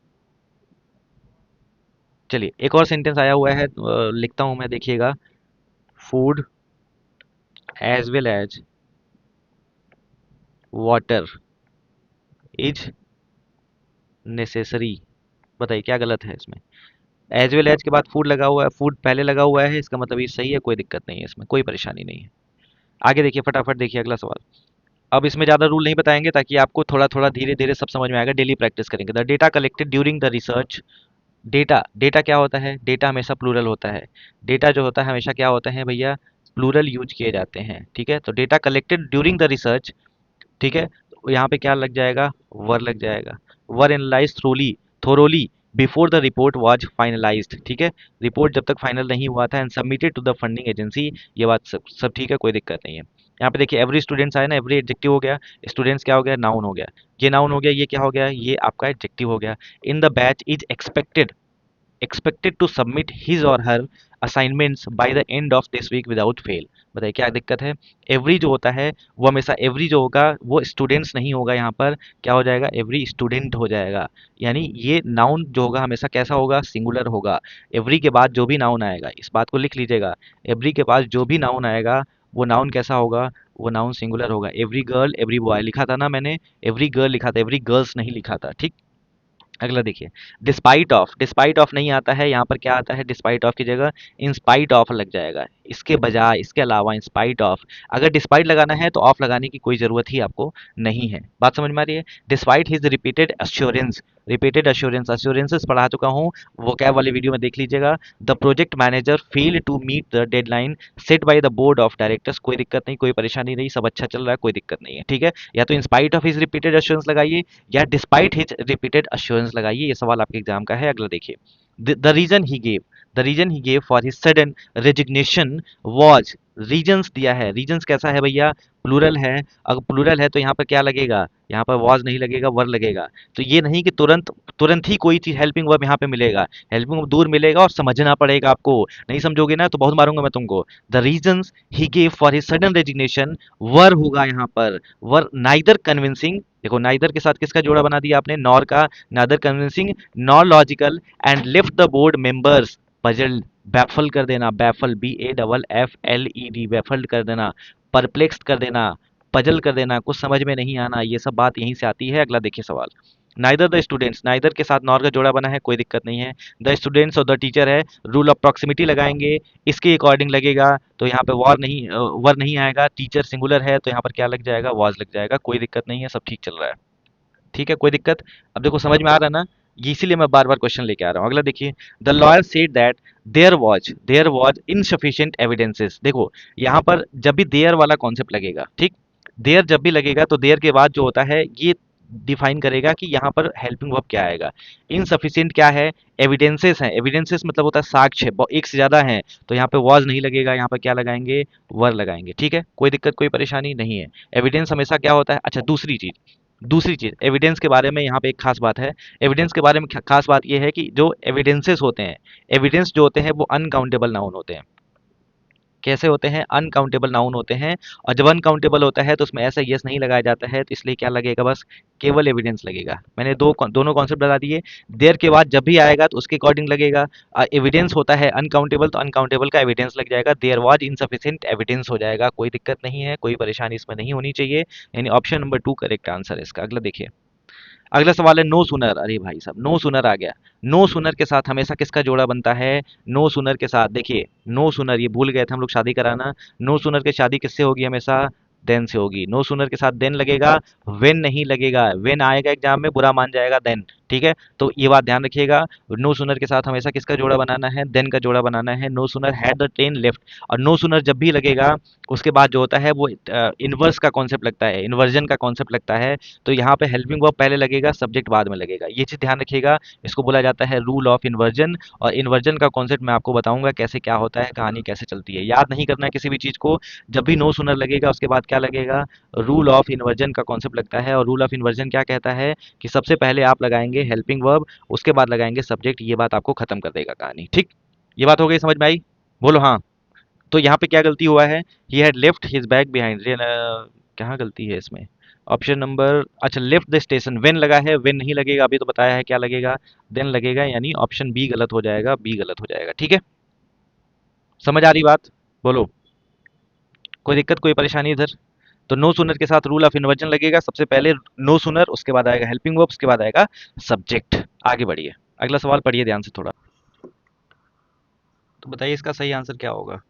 चलिए एक और सेंटेंस आया हुआ है, लिखता हूँ मैं, देखिएगा। Food as well as water is necessary. बताइए क्या गलत है इसमें? एज वेल एज के बाद फूड लगा हुआ है, फूड पहले लगा हुआ है, इसका मतलब ये सही है, कोई दिक्कत नहीं है, इसमें कोई परेशानी नहीं है। आगे देखिए, फटाफट देखिए अगला सवाल। अब इसमें ज़्यादा रूल नहीं बताएंगे ताकि आपको थोड़ा थोड़ा धीरे धीरे सब समझ में आएगा, डेली प्रैक्टिस करेंगे। The data collected during the research. Data, data क्या होता है? डेटा हमेशा प्लूरल होता है। डेटा जो होता है हमेशा क्या होता है भैया? प्लूरल यूज किए जाते हैं। ठीक है, तो data collected during the research, ठीक है, तो यहाँ पे क्या लग जाएगा? वर लग जाएगा। Were analyse thoroughly before the report was finalised. ठीक है, रिपोर्ट जब तक फाइनल नहीं हुआ था, and submitted to the funding agency. ये बात सब सब ठीक है, कोई दिक्कत नहीं है। यहाँ पे देखिए एवरी स्टूडेंट्स आया ना, एवरी एडजेक्टिव हो गया, स्टूडेंट्स क्या हो गया? नाउन हो गया। ये नाउन हो गया, ये क्या हो गया? ये आपका एडजेक्टिव हो गया। In the batch is expected to submit his or her assignments by the end of this week without fail. बताइए क्या दिक्कत है? एवरी जो होता है वो हमेशा, एवरी जो होगा वो स्टूडेंट्स नहीं होगा, यहाँ पर क्या हो जाएगा? एवरी स्टूडेंट हो जाएगा। यानी ये नाउन जो होगा हमेशा कैसा होगा? सिंगुलर होगा। एवरी के बाद जो भी नाउन आएगा, इस बात को लिख लीजिएगा, एवरी के बाद जो भी नाउन आएगा वो नाउन कैसा होगा? वो नाउन सिंगुलर होगा। एवरी गर्ल, एवरी बॉय लिखा था ना मैंने, एवरी गर्ल लिखा था, एवरी गर्ल्स नहीं लिखा था। ठीक, अगला देखिए। डिस्पाइट ऑफ नहीं आता है, यहाँ पर क्या आता है? डिस्पाइट ऑफ की जगह इंस्पाइट ऑफ लग जाएगा। इसके बजाय, इसके अलावा इंस्पाइट ऑफ। अगर डिस्पाइट लगाना है तो ऑफ लगाने की कोई ज़रूरत ही आपको नहीं है। बात समझ में आ रही है? Despite his repeated assurance, repeated assurance, assurances पढ़ा चुका हूँ, वो कैब वाली वीडियो में देख लीजिएगा। The project manager failed to meet the deadline set by the board of directors. कोई दिक्कत नहीं, कोई परेशानी नहीं, सब अच्छा चल रहा है, कोई दिक्कत नहीं है। ठीक है, या तो in spite of his repeated assurance लगाइए, या डिस्पाइट हिज रिपीटेड अश्योरेंस लगाइए। ये सवाल आपके एग्जाम का है। अगला देखिए। The reason he gave, the reason he gave for his sudden resignation was. Reasons दिया है, रीजंस कैसा है भैया? प्लूरल है। अगर प्लूरल है तो यहाँ पर क्या लगेगा? यहाँ पर वाज नहीं लगेगा, वर लगेगा। तो ये नहीं कि तुरंत तुरंत ही कोई चीज हेल्पिंग वर्ब यहाँ पे मिलेगा, हेल्पिंग वर्ब दूर मिलेगा और समझना पड़ेगा आपको। नहीं समझोगे ना तो बहुत मारूंगा मैं तुमको। The reasons he gave for his sudden resignation were होगा यहाँ पर, वर नाइदर कन्विंसिंग। देखो नाइदर के साथ किसका जोड़ा बना दिया आपने? नॉर का। Neither convincing nor logical and left the board members puzzled. Baffle कर देना, बैफल, BAFFLED, बैफल्ड कर देना, परप्लेक्स्ड कर देना, पजल कर देना, कुछ समझ में नहीं आना, ये सब बात यहीं से आती है। अगला देखिए सवाल। नाइदर द स्टूडेंट्स, नाइदर के साथ नॉर का जोड़ा बना है, कोई दिक्कत नहीं है। द स्टूडेंट्स और द टीचर है, रूल ऑफ प्रॉक्सिमिटी लगाएंगे, इसके अकॉर्डिंग लगेगा, तो यहाँ पे वर नहीं आएगा। टीचर सिंगुलर है तो यहाँ पर क्या लग जाएगा? वाज लग जाएगा। कोई दिक्कत नहीं है, सब ठीक चल रहा है। ठीक है, कोई दिक्कत? अब देखो समझ में आ रहा है ना? ये इसीलिए मैं बार बार क्वेश्चन लेके आ रहा हूँ। अगला देखिए। The lawyer said that there was insufficient evidences. देखो यहाँ पर जब भी देयर वाला कॉन्सेप्ट लगेगा, ठीक, देयर जब भी लगेगा तो देयर के बाद जो होता है ये डिफाइन करेगा कि यहाँ पर हेल्पिंग वर्ब क्या आएगा। इनसफिशिएंट क्या है? एविडेंसेस हैं, एविडेंसेस मतलब होता है साक्ष्य, एक से ज्यादा है, तो यहाँ पे वॉज नहीं लगेगा, यहाँ पर क्या लगाएंगे? वर लगाएंगे। ठीक है, कोई दिक्कत, कोई परेशानी नहीं है। एविडेंस हमेशा क्या होता है? अच्छा, दूसरी चीज एविडेंस के बारे में यहाँ पे एक खास बात है। एविडेंस के बारे में खास बात ये है कि जो एविडेंसेस होते हैं, एविडेंस जो होते हैं वो अनकाउंटेबल नाउन होते हैं। कैसे होते हैं? अनकाउंटेबल नाउन होते हैं। और जब अनकाउंटेबल होता है तो उसमें ऐसा यस नहीं लगाया जाता है, तो इसलिए क्या लगेगा? बस केवल एविडेंस लगेगा। मैंने दोनों कॉन्सेप्ट बता दिए। देयर के बाद जब भी आएगा तो उसके अकॉर्डिंग लगेगा। एविडेंस होता है अनकाउंटेबल, तो अनकाउंटेबल का एविडेंस लग जाएगा। देयर वाज इनसफिशिएंट एविडेंस हो जाएगा। कोई दिक्कत नहीं है, कोई परेशानी इसमें नहीं होनी चाहिए। यानी ऑप्शन नंबर 2 करेक्ट आंसर है इसका। अगला देखिए, अगला सवाल है नो सुनर। अरे भाई साहब, नो सुनर आ गया। नो सुनर के साथ हमेशा किसका जोड़ा बनता है? नो सुनर के साथ देखिए, नो सुनर, ये भूल गए थे हम लोग शादी कराना। नो सुनर की शादी किससे होगी? हमेशा देन से होगी। नो सुनर के साथ देन लगेगा, वेन नहीं लगेगा। वेन आएगा एग्जाम में, बुरा मान जाएगा देन। ठीक है, तो ये बात ध्यान रखिएगा। नो सुनर के साथ हमेशा किसका जोड़ा बनाना है? देन का जोड़ा बनाना है। No sooner had the train left. और नो सुनर जब भी लगेगा उसके बाद जो होता है वो इन्वर्स का कॉन्सेप्ट लगता है, इन्वर्जन का कॉन्सेप्ट लगता है। तो यहाँ पे हेल्पिंग वर्ब पहले लगेगा, सब्जेक्ट बाद में लगेगा। ये चीज़ ध्यान रखिएगा। इसको बोला जाता है रूल ऑफ इन्वर्जन। और इन्वर्जन का कॉन्सेप्ट मैं आपको बताऊंगा कैसे क्या होता है, कहानी कैसे चलती है। याद नहीं करना है किसी भी चीज़ को। जब भी नो सुनर लगेगा उसके बाद क्या लगेगा? रूल ऑफ इन्वर्जन का कॉन्सेप्ट लगता है। और रूल ऑफ इन्वर्जन क्या कहता है कि सबसे पहले आप लगाएंगे हेल्पिंग वर्ब, उसके बाद लगाएंगे सब्जेक्ट। ये बात आपको खत्म कर देगा कहानी। ठीक, ये बात हो गई, समझ में आई? बोलो हाँ। तो यहाँ पे क्या गलती हुआ है? He had left his bag behind. कहाँ गलती है इसमें? ऑप्शन नंबर, अच्छा, लेफ्ट द स्टेशन। वेन लगा है, वेन नहीं लगेगा, अभी तो बताया है क्या लगेगा? देन लगेगा। यानी ऑप्शन बी गलत हो जाएगा, बी गलत हो जाएगा। ठीक है, समझ आ रही बात? बोलो, कोई दिक्कत, कोई परेशानी इधर? तो नो सुनर के साथ रूल ऑफ इन्वर्जन लगेगा। सबसे पहले नो सुनर, उसके बाद आएगा हेल्पिंग वर्ब, उसके बाद आएगा सब्जेक्ट। आगे बढ़िए, अगला सवाल पढ़िए ध्यान से थोड़ा। तो बताइए इसका सही आंसर क्या होगा?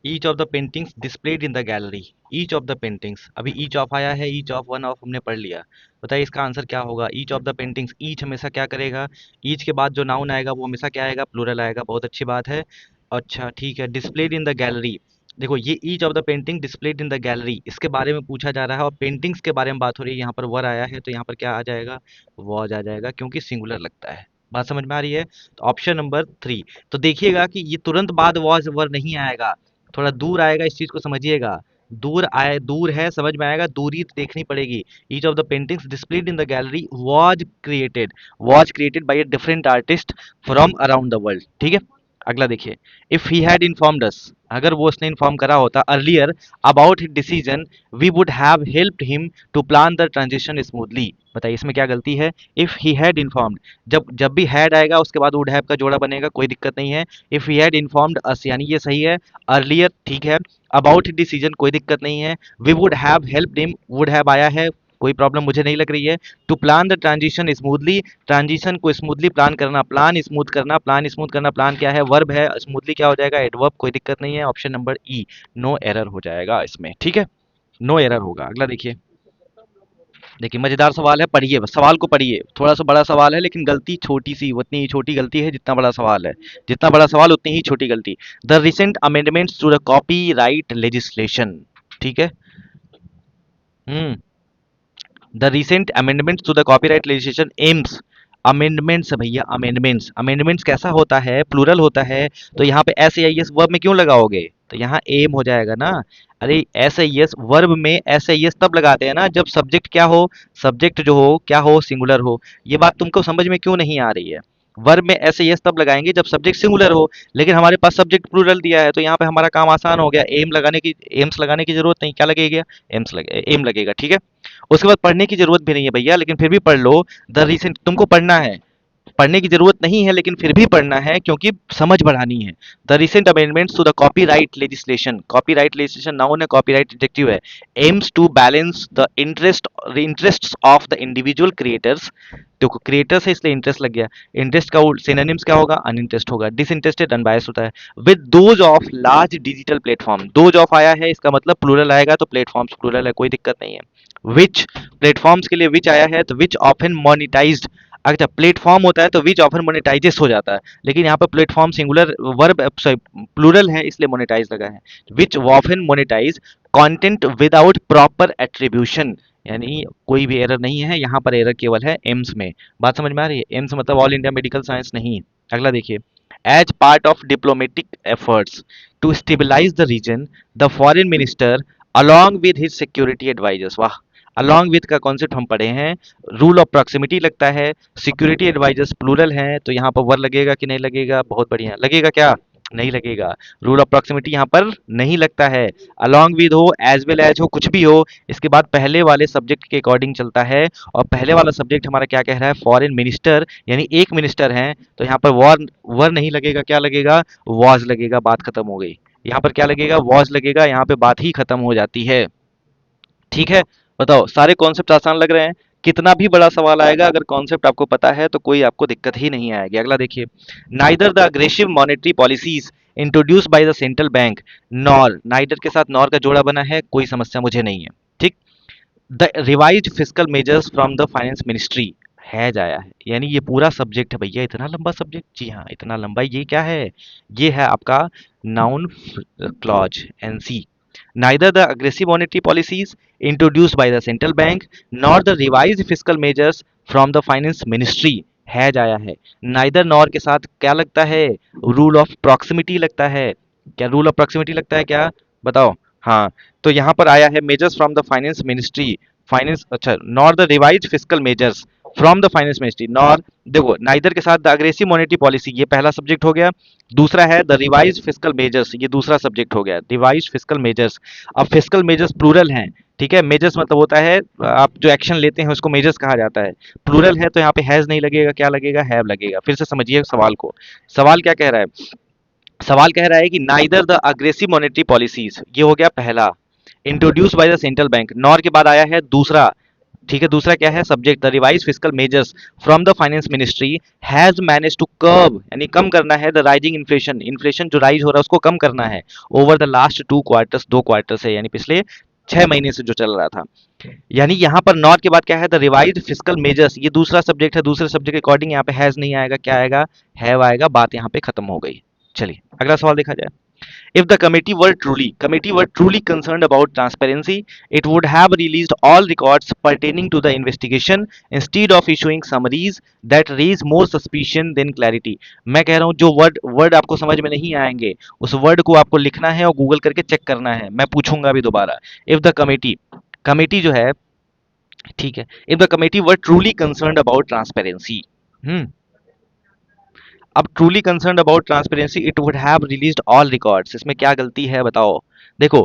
Each of the paintings displayed in the gallery. Each of the paintings, अभी ईच ऑफ आया है, ईच ऑफ, वन ऑफ हमने पढ़ लिया। बताइए इसका आंसर क्या होगा? Each of the paintings, each हमेशा क्या करेगा? ईच के बाद जो नाउन आएगा वो हमेशा क्या आएगा? प्लूरल आएगा। बहुत अच्छी बात है। अच्छा ठीक है, डिस्प्लेड इन द गैलरी। देखो ये each of the painting displayed in the gallery, इसके बारे में पूछा जा रहा है और पेंटिंग्स के बारे में बात हो रही है। यहाँ पर वर आया है तो यहाँ पर क्या आ जाएगा? वॉज आ जाएगा, क्योंकि सिंगुलर लगता है। बात समझ में आ रही है? तो ऑप्शन नंबर 3। तो देखिएगा कि ये तुरंत बाद वॉज वर नहीं आएगा, थोड़ा दूर आएगा, इस चीज को समझिएगा। दूर आए, दूर है, समझ में आएगा, दूरी देखनी पड़ेगी। Each of the paintings displayed in the gallery was created by a different artist from around the world. ठीक है, अगला देखिए, if he had informed us, अगर वो उसने इन्फॉर्म करा होता earlier about his decision, we would have helped him to plan the transition smoothly. बताइए इसमें क्या गलती है? इफ ही हैड इन्फॉर्म्ड, जब जब भी हैड आएगा उसके बाद वुड हैव का जोड़ा बनेगा, कोई दिक्कत नहीं है। इफ ही हैड इन्फॉर्म्ड अस यानी ये सही है। अर्लियर ठीक है। अबाउट डिसीजन कोई दिक्कत नहीं है। We would have helped him, would have आया है, कोई प्रॉब्लम मुझे नहीं लग रही है। To plan the transition smoothly, transition को स्मूथली प्लान करना, प्लान स्मूथ करना, प्लान स्मूथ करना, प्लान क्या है? वर्ब है। स्मूथली क्या हो जाएगा? एडवर्ब। कोई दिक्कत नहीं है। Option number E, no error हो जाएगा इसमें। ठीक है, नो एरर होगा। अगला देखिए, देखिए मजेदार सवाल है, पढ़िए, बस सवाल को पढ़िए। थोड़ा सा बड़ा सवाल है लेकिन गलती छोटी सी, उतनी ही छोटी गलती है जितना बड़ा सवाल है। जितना बड़ा सवाल उतनी ही छोटी गलती। The recent amendments to the copyright legislation. ठीक है, hmm, the recent amendments to the copyright legislation aims, amendments है भैया, अमेंडमेंट्स। अमेंडमेंट्स कैसा होता है? प्लूरल होता है। तो यहाँ पे S A I S verb में क्यों लगाओगे? तो यहाँ एम हो जाएगा ना। अरे एस आई एस वर्ब में एस आई एस तब लगाते हैं ना जब सब्जेक्ट क्या हो, सब्जेक्ट जो हो क्या हो? सिंगुलर हो। ये बात तुमको समझ में क्यों नहीं आ रही है? वर्ब में एस आई एस तब लगाएंगे जब सब्जेक्ट सिंगुलर हो, लेकिन हमारे पास सब्जेक्ट प्लूरल दिया है तो यहाँ पे हमारा काम आसान हो गया। एम लगाने की, एम्स लगाने की जरूरत नहीं, क्या लगेगा? एम्स लगे, एम लगेगा। ठीक है, उसके बाद पढ़ने की जरूरत भी नहीं है भैया, लेकिन फिर भी पढ़ लो। द रिसेंट, तुमको पढ़ना है, पढ़ने की जरूरत नहीं है लेकिन फिर भी पढ़ना है क्योंकि समझ बढ़ानी है। The recent amendments to the copyright legislation, copyright legislation noun है, कॉपीराइट एडजेक्टिव है। Aims to balance the interest of the individual creators. देखो क्रिएटर्स है इसलिए इंटरेस्ट लग गया। इंटरेस्ट का सिनोनिम्स क्या होगा? अनइंटरेस्ट होगा। डिसइंटरेस्टेड अनबायस्ड होता है। With those of large digital platform, those of आया है इसका मतलब प्लूरल आएगा, तो प्लेटफॉर्म्स प्लूरल है, कोई दिक्कत नहीं है। विच, प्लेटफॉर्म्स के लिए विच आया है तो विच ऑफन मोनिटाइज्ड। अच्छा प्लेटफॉर्म होता है तो विच ऑफन मोनेटाइजेस हो जाता है, लेकिन यहाँ पर platform singular verb, sorry plural है इसलिए मोनेटाइज लगा है। Which often monetise content without proper attribution, यानी कोई भी एरर नहीं है यहाँ पर, एरर केवल है एम्स में। बात समझ में आ रही है? एम्स मतलब ऑल इंडिया मेडिकल साइंस नहीं। अगला देखिए, as part of diplomatic efforts to stabilise the region, the foreign minister along with his security advisers. वाह, अलॉन्ग विद का कॉन्सेप्ट हम पढ़े हैं। रूल ऑफ प्रॉक्सिमिटी लगता है, सिक्योरिटी एडवाइजर्स प्लूरल हैं, तो यहाँ पर वर लगेगा कि नहीं लगेगा? बहुत बढ़िया लगेगा। क्या नहीं लगेगा। रूल ऑफ प्रॉक्सिमिटी यहाँ पर नहीं लगता है। अलोंग विद हो, एज वेल एज हो, कुछ भी हो, इसके बाद पहले वाले सब्जेक्ट के अकॉर्डिंग चलता है। और पहले वाला सब्जेक्ट हमारा क्या कह रहा है, फॉरेन मिनिस्टर, यानी एक मिनिस्टर हैं, तो यहाँ पर वॉर वर नहीं लगेगा, क्या लगेगा, वॉज लगेगा, बात खत्म हो गई। यहाँ पर क्या लगेगा, वॉज लगेगा, यहाँ पे बात ही खत्म हो जाती है। ठीक है, बताओ सारे कॉन्सेप्ट आसान लग रहे हैं। कितना भी बड़ा सवाल आएगा, अगर कॉन्सेप्ट आपको पता है तो कोई आपको दिक्कत ही नहीं आएगी। अगला देखिए, neither the aggressive monetary policies introduce by the central bank nor, neither के साथ नॉर का जोड़ा बना है, कोई समस्या मुझे नहीं है। ठीक, the revised fiscal measures from the finance ministry has आया है, यानी ये पूरा सब्जेक्ट है भैया, इतना लंबा सब्जेक्ट, जी हाँ इतना लंबा। ये क्या है, ये है आपका noun clause, NC. Neither the aggressive monetary policies introduced by the central bank nor the revised fiscal measures from the finance ministry has आया है। नाइदर नॉर के साथ क्या लगता है, रूल ऑफ प्रॉक्सिमिटी लगता है। क्या रूल ऑफ प्रॉक्सिमिटी लगता है क्या, बताओ। हाँ, तो यहाँ पर आया है measures from the finance ministry, finance, अच्छा, nor the revise fiscal measures from the finance ministry, nor, देखो नाइदर के साथ द अग्रेसिव मॉनेटरी पॉलिसी, ये पहला सब्जेक्ट हो गया। दूसरा है द रिवाइज फिस्कल मेजर्स, ये दूसरा सब्जेक्ट हो गया, रिवाइज फिस्कल मेजर्स। अब फिस्कल मेजर्स प्लूरल हैं, ठीक है, मेजर्स मतलब होता है आप जो एक्शन लेते हैं उसको मेजर्स कहा जाता है। प्लूरल है तो यहाँ पे हैज नहीं लगेगा, क्या लगेगा, हैव लगेगा। फिर से समझिए सवाल को, सवाल क्या कह रहा है, सवाल कह रहा है कि neither the aggressive monetary policies, ये हो गया पहला, introduce by the central bank, nor के बाद आया है दूसरा, ठीक है, दूसरा क्या है subject, the revise fiscal measures from the finance ministry has manage to curb, यानी कम करना है, द राइजिंग इन्फ्लेशन, इन्फ्लेशन जो राइज हो रहा है उसको कम करना है, over the last two quarters, दो क्वार्टर से, यानी पिछले 6 महीने से जो चल रहा था। यानी यहाँ पर नॉट के बाद क्या है, द रिवाइज फिस्कल मेजर्स, ये दूसरा सब्जेक्ट है, दूसरे सब्जेक्ट के अकॉर्डिंग यहाँ पे हैज नहीं आएगा, क्या आएगा, हैव आएगा, बात यहाँ पे खत्म हो गई। चलिए अगला सवाल देखा जाए। If the committee were truly concerned about transparency, it would have released all records pertaining to the investigation instead of issuing summaries that raise more suspicion than clarity. मैं कह रहा हूँ जो वर्ड आपको समझ में नहीं आएंगे, उस वर्ड को आपको लिखना है और गूगल करके चेक करना है, मैं पूछूंगा अभी दोबारा। If the committee, कमेटी जो है, ठीक है, if the committee were truly concerned about transparency, अब truly concerned about transparency it would have released all records, इसमें क्या गलती है बताओ। देखो,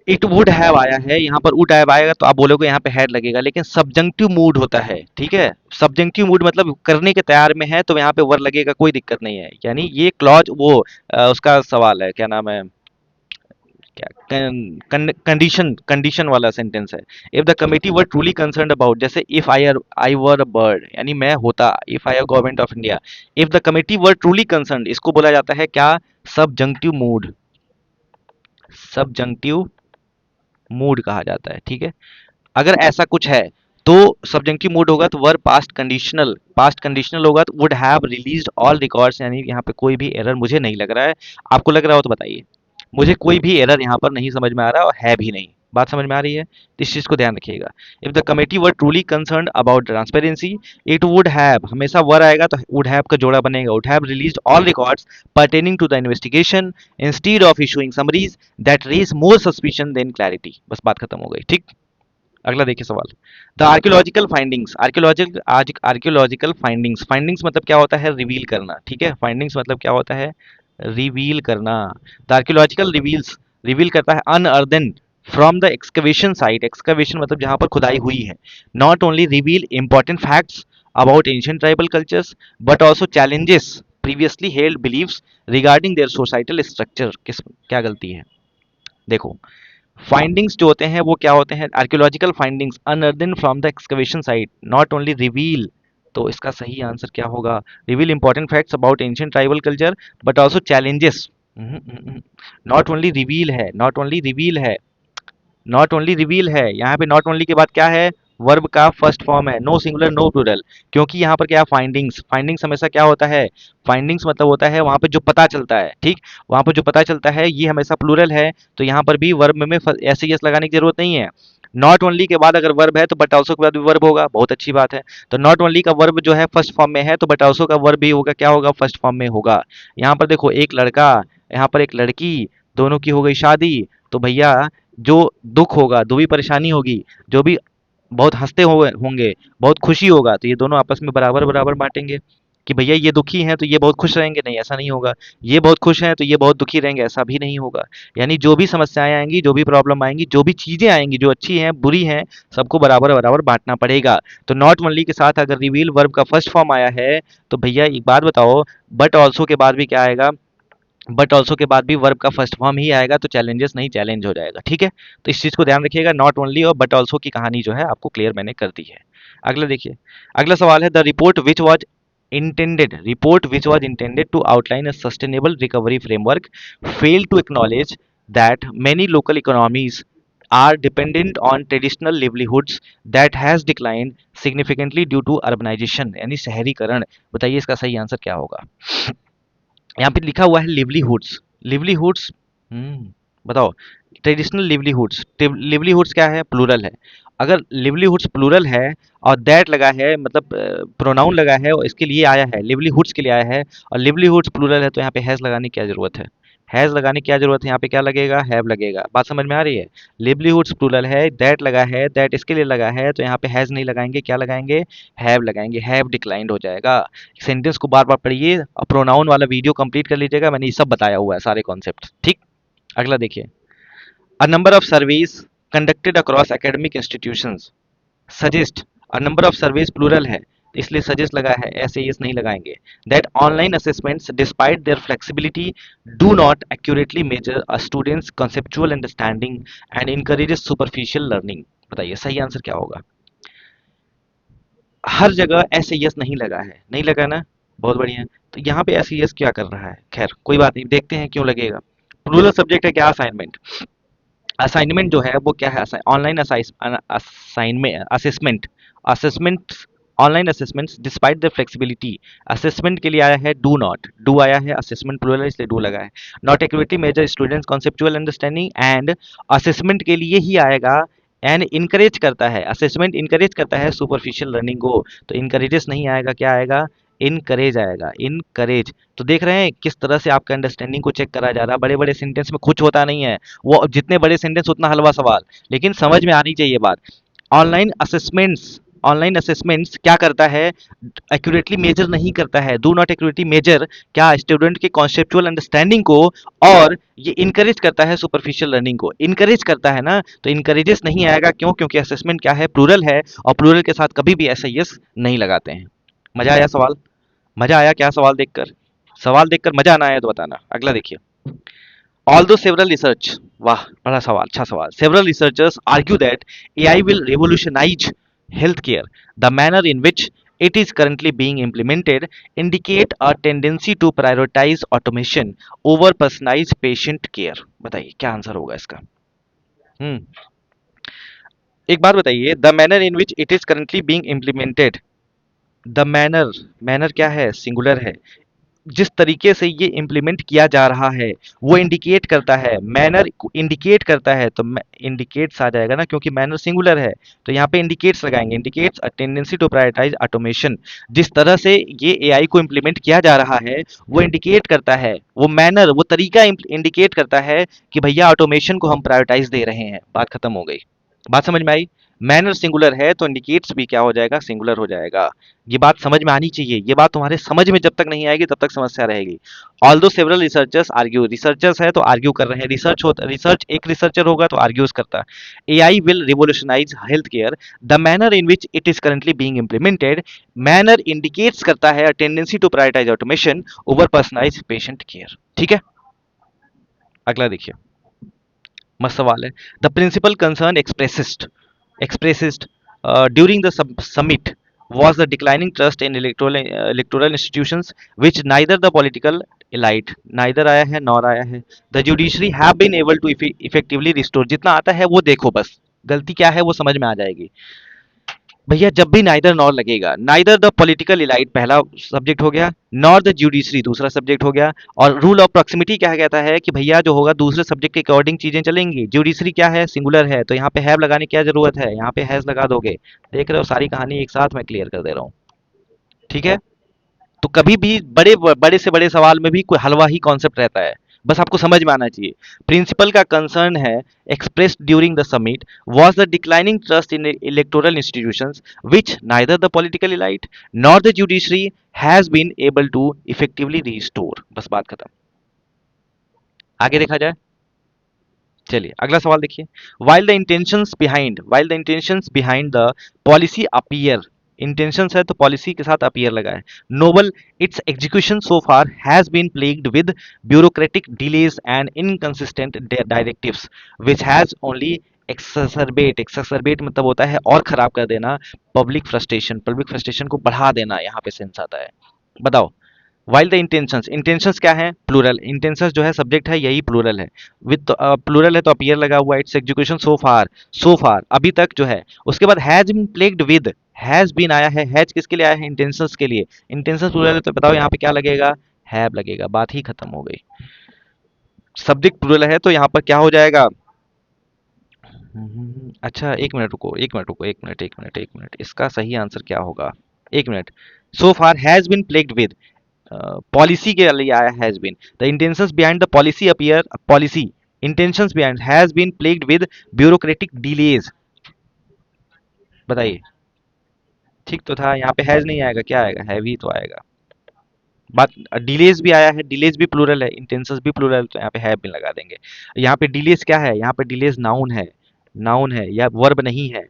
इट वुड हैव आया है, यहाँ पर वुड हैव आएगा तो आप बोलोगे यहाँ पे हैड लगेगा, लेकिन सब्जंक्टिव मूड होता है, ठीक है, सब्जंक्टिव मूड मतलब करने के तैयार में है तो यहाँ पे वर लगेगा, कोई दिक्कत नहीं है। यानी ये क्लॉज वो उसका सवाल है, क्या नाम है, क्या कंडीशन, कंडीशन वाला सेंटेंस है। If the committee were truly concerned about, जैसे if I were a bird, यानी मैं होता, if I government of India, if the committee were truly concerned, इसको बोला जाता है क्या, सबजंक्टिव मूड, सबजंक्टिव मूड कहा जाता है, ठीक है। अगर ऐसा कुछ है तो सब्जेक्टिव मूड होगा तो verb past conditional, past conditional होगा तो would have released all records, यानी यहाँ पे कोई भी एरर मुझे नहीं लग रहा है। आपको लग रहा हो तो बताइए, मुझे कोई भी एरर यहाँ पर नहीं समझ में आ रहा और है भी नहीं। बात समझ में आ रही है, तो इस चीज को ध्यान रखिएगा। If the committee were truly concerned about transparency, it would have, हमेशा वर आएगा तो वुड हैव का जोड़ा बनेगा, would have released all records pertaining to the investigation instead of issuing summaries that raise more suspicion than clarity, बस बात खत्म हो गई। ठीक, अगला देखिए सवाल, the archaeological findings, archaeological findings, findings मतलब क्या होता है, रिवील करना, ठीक है, फाइंडिंग्स मतलब क्या होता है, रिवील करना। द आर्कियोलॉजिकल रिवील्स, रिवील करता है unearthed from the excavation site, excavation मतलब जहां पर खुदाई हुई है, not only reveal important facts about ancient tribal cultures but also challenges previously held beliefs regarding their societal structure. किस, क्या गलती है, देखो फाइंडिंग्स जो होते हैं वो क्या होते हैं, archaeological findings unearthed from the excavation site, not only reveal, तो इसका सही आंसर क्या होगा, reveal important facts about ancient tribal culture but also challenges, not only reveal है, नॉट ओनली रिवील है, नॉट ओनली रिवील है, यहाँ पे नॉट ओनली के बाद क्या है, वर्ब का फर्स्ट फॉर्म है, नो सिंगुलर नो प्लूरल, क्योंकि यहाँ पर क्या है, फाइंडिंग्स, फाइंडिंग्स हमेशा क्या होता है, फाइंडिंग्स मतलब होता है वहाँ पे जो पता चलता है, ठीक, वहाँ पर जो पता चलता है ये हमेशा प्लूरल है, तो यहाँ पर भी वर्ब में ऐसे यस लगाने की जरूरत नहीं है। नॉट ओनली के बाद अगर वर्ब है तो बट ऑल्सो के बाद भी वर्ब होगा, बहुत अच्छी बात है। तो नॉट ओनली का वर्ब जो है फर्स्ट फॉर्म में है तो बट ऑल्सो का वर्ब भी होगा, क्या होगा, फर्स्ट फॉर्म में होगा। यहाँ पर देखो एक लड़का, यहाँ पर एक लड़की, दोनों की हो गई शादी, तो भैया जो दुख होगा, जो भी परेशानी होगी, जो भी बहुत हंसते होंगे, बहुत खुशी होगा, तो ये दोनों आपस में बराबर बराबर बांटेंगे। कि भैया ये दुखी हैं तो ये बहुत खुश रहेंगे, नहीं ऐसा नहीं होगा। ये बहुत खुश हैं तो ये बहुत दुखी रहेंगे, ऐसा भी नहीं होगा। यानी जो भी समस्याएं आएंगी, जो भी प्रॉब्लम आएंगी, जो भी चीजें आएंगी, जो अच्छी हैं बुरी हैं, सबको बराबर बराबर बांटना पड़ेगा। तो नॉट ओनली के साथ अगर रिवील वर्ब का फर्स्ट फॉर्म आया है, तो भैया एक बात बताओ, बट ऑल्सो के बाद भी क्या आएगा? बट ऑल्सो के बाद भी वर्ब का फर्स्ट फॉर्म ही आएगा, तो चैलेंजेस नहीं चैलेंज हो जाएगा। ठीक है, तो इस चीज को ध्यान रखिएगा। नॉट ओनली और बट ऑल्सो की कहानी जो है आपको क्लियर मैंने कर दी है। अगला देखिए, अगला सवाल है, the report which was intended to outline a sustainable recovery framework failed to acknowledge that many local economies are dependent on traditional livelihoods that has declined significantly due to urbanization, यानी शहरीकरण। बताइए इसका सही आंसर क्या होगा? यहाँ पे लिखा हुआ है लिवलीहुड्स। लिवलीहुड्स, बताओ, ट्रेडिशनल लिवलीहुड्स, लिवलीहुड्स क्या है? प्लूरल है। अगर लिवलीहुड्स प्लूरल है और दैट लगा है, मतलब प्रोनाउन लगा है और इसके लिए आया है, लिवलीहुड्स के लिए आया है, और लिवलीहुड्स प्लूरल है, तो यहाँ पे हैज लगाने की क्या जरूरत है? हैज लगाने की क्या जरूरत है? यहाँ पे क्या लगेगा? हैव लगेगा। बात समझ में आ रही है? लिवलीहुड्स प्लूरल है, दैट लगा है, दैट इसके लिए लगा है, तो यहाँ पे हैज नहीं लगाएंगे, क्या लगाएंगे? हैव लगाएंगे। हैव डिक्लाइंड हो जाएगा। सेंटेंस को बार बार पढ़िए और प्रोनाउन वाला वीडियो कंप्लीट कर लीजिएगा, मैंने ये सब बताया हुआ है, सारे कॉन्सेप्ट। ठीक, अगला देखिए, a number of surveys conducted across academic institutions suggest, a number of surveys plural है, इसलिए सजेस्ट लगा है, ऐसे यस नहीं लगाएंगे। That online assessments despite their flexibility do not accurately measure a students conceptual understanding and encourages superficial learning. बताइए सही आंसर क्या होगा? हर जगह ऐसे यस नहीं लगा है, नहीं लगा ना? बहुत बढ़िया। तो यहाँ पे ऐसे यस क्या कर रहा है? खैर कोई बात नहीं, देखते हैं क्यों लगेगा। प्लूरल सब्जेक्ट है क्या? असाइनमेंट। असाइनमेंट जो है वो क्या है? Online assignment, assessment, assessment, online assessments despite the flexibility. Assessment के लिए आया है डू नॉट, डू आया है, असेसमेंट प्लूरल है इसलिए डू लगा है। Not accurately major students conceptual understanding, and assessment के लिए ही आएगा। एंड इनकरेज करता है, असेसमेंट इनकरेज करता है सुपरफिशियल लर्निंग को, तो इनकरेजेस नहीं आएगा, क्या आएगा? इनकरेज आएगा, इनकरेज। तो देख रहे हैं किस तरह से आपका अंडरस्टैंडिंग को चेक करा जा रहा है। बड़े बड़े सेंटेंस में कुछ होता नहीं है, वो जितने बड़े सेंटेंस उतना हलवा सवाल, लेकिन समझ में आनी चाहिए बात। ऑनलाइन असेसमेंट्स, ऑनलाइन असेसमेंट्स क्या करता है? एक्यूरेटली मेजर नहीं करता है, डू नॉट एक्यूरेटली मेजर क्या? स्टूडेंट के कॉन्सेप्चुअल अंडरस्टैंडिंग को, और ये इनकरेज करता है सुपरफिशियल लर्निंग को। इनकरेज करता है ना, तो इनकरेजेस नहीं आएगा, क्यों? क्योंकि असेसमेंट क्या है? प्लूरल है, और प्लूरल के साथ कभी भी ऐसा यस नहीं लगाते हैं। मजा आया सवाल? मजा आया क्या सवाल देखकर? सवाल देखकर मजा आना आया तो बताना। अगला देखिए, although several research, वाह बड़ा सवाल, अच्छा सवाल, several researchers argue that AI will revolutionize healthcare, the manner in which it is currently being implemented indicate a tendency to prioritize automation over personalized patient care। बताइए क्या आंसर होगा इसका? हम्म, एक बात बताइए, the manner in which it is currently being implemented, the manner, manner क्या है? सिंगुलर है। जिस तरीके से ये इम्प्लीमेंट किया जा रहा है वो इंडिकेट करता है, मैनर इंडिकेट करता है, तो इंडिकेट्स आ जाएगा ना, क्योंकि मैनर सिंगुलर है, तो यहाँ पे इंडिकेट्स लगाएंगे। Indicates a tendency to prioritise automation, जिस तरह से ये एआई को इम्प्लीमेंट किया जा रहा है वो इंडिकेट करता है, वो मैनर, वो तरीका इंडिकेट करता है कि भैया ऑटोमेशन को हम प्रायोरिटाइज दे रहे हैं। बात खत्म हो गई। बात समझ में आई? मैनर सिंगुलर है तो इंडिकेट्स भी क्या हो जाएगा? सिंगुलर हो जाएगा। ये बात समझ में आनी चाहिए, ये बात तुम्हारे समझ में जब तक नहीं आएगी तब तक समस्या रहेगी। Although several researchers argue, researchers है तो आर्ग्यू कर रहे हैं, रिसर्च होता, रिसर्च एक रिसर्चर होगा तो आर्ग्यूज करता है। AI will revolutionise health care, the manner in which it is currently being implemented, manner indicates करता है tendency to prioritise automation over personalise patient care. ठीक है, अगला देखिए, मस्त सवाल है। The principal concern expressed during the summit was the declining trust in electoral institutions which neither the political elite, neither आया है नॉर आया है, the judiciary have been able to effectively restore। जितना आता है वो देखो, बस गलती क्या है वो समझ में आ जाएगी। भैया जब भी नाइदर नॉर लगेगा, नाइदर द पॉलिटिकल इलाइट पहला सब्जेक्ट हो गया, नॉर द जुडिशरी दूसरा सब्जेक्ट हो गया, और रूल ऑफ प्रॉक्सिमिटी क्या कहता है कि भैया जो होगा दूसरे सब्जेक्ट के अकॉर्डिंग चीजें चलेंगी। जुडिशरी क्या है? सिंगुलर है, तो यहाँ पे हैव लगाने की क्या जरूरत है? यहाँ पे हैज लगा दोगे। देख रहे हो सारी कहानी एक साथ मैं क्लियर कर दे रहा हूँ। ठीक है, तो कभी भी बड़े बड़े से बड़े सवाल में भी कोई हलवा ही कॉन्सेप्ट रहता है। बस आपको समझ में आना चाहिए। प्रिंसिपल का कंसर्न है expressed during the summit was the declining trust in electoral institutions which neither the political elite nor the judiciary has been able to effectively restore। बस बात खत्म। आगे देखा जाए, चलिए अगला सवाल देखिए। while the intentions behind the policy appear, intentions है तो पॉलिसी के साथ अपीयर लगा है, noble, its execution so far has been plagued with bureaucratic delays and inconsistent directives which has only exacerbate मतलब होता है और खराब कर देना, पब्लिक फ्रस्ट्रेशन को बढ़ा देना, यहाँ पे सेंस आता है। बताओ, वाइल द इंटेंशंस, इंटेंशंस क्या है, प्लूरल, इंटेंशंस जो है सब्जेक्ट है यही प्लूरल है, विद प्लूरल है तो अपीयर लगा हुआ, इट्स एग्जीक्यूशन सो फार अभी तक जो है, उसके बाद has been plagued with, has been आया है, हैज किसके लिए आया है, इंटेंशंस के लिए, इंटेंशंस प्लूरल है तो बताओ यहाँ पे क्या लगेगा, हैव लगेगा, बात ही खत्म हो गई। सब्जेक्ट प्लूरल है तो यहाँ पर क्या हो जाएगा। अच्छा एक मिनट रुको, एक मिनट, इसका सही आंसर क्या होगा, एक मिनट। So far has been plagued with, policy के लिए आया has been, the intentions behind the policy appear, policy intentions behind has been plagued with bureaucratic delays. बताइए, ठीक तो था, यहाँ पे हैज नहीं आएगा, क्या आएगा, हैव ही तो आएगा। बात, डिलेज भी आया है, डिलेज भी प्लूरल है, इंटेंशंस भी प्लूरल, तो यहाँ पे हैव बीन लगा देंगे। यहाँ पे डिलेज क्या है, यहाँ पे डिलेज नाउन है, नाउन है या वर्ब नहीं है,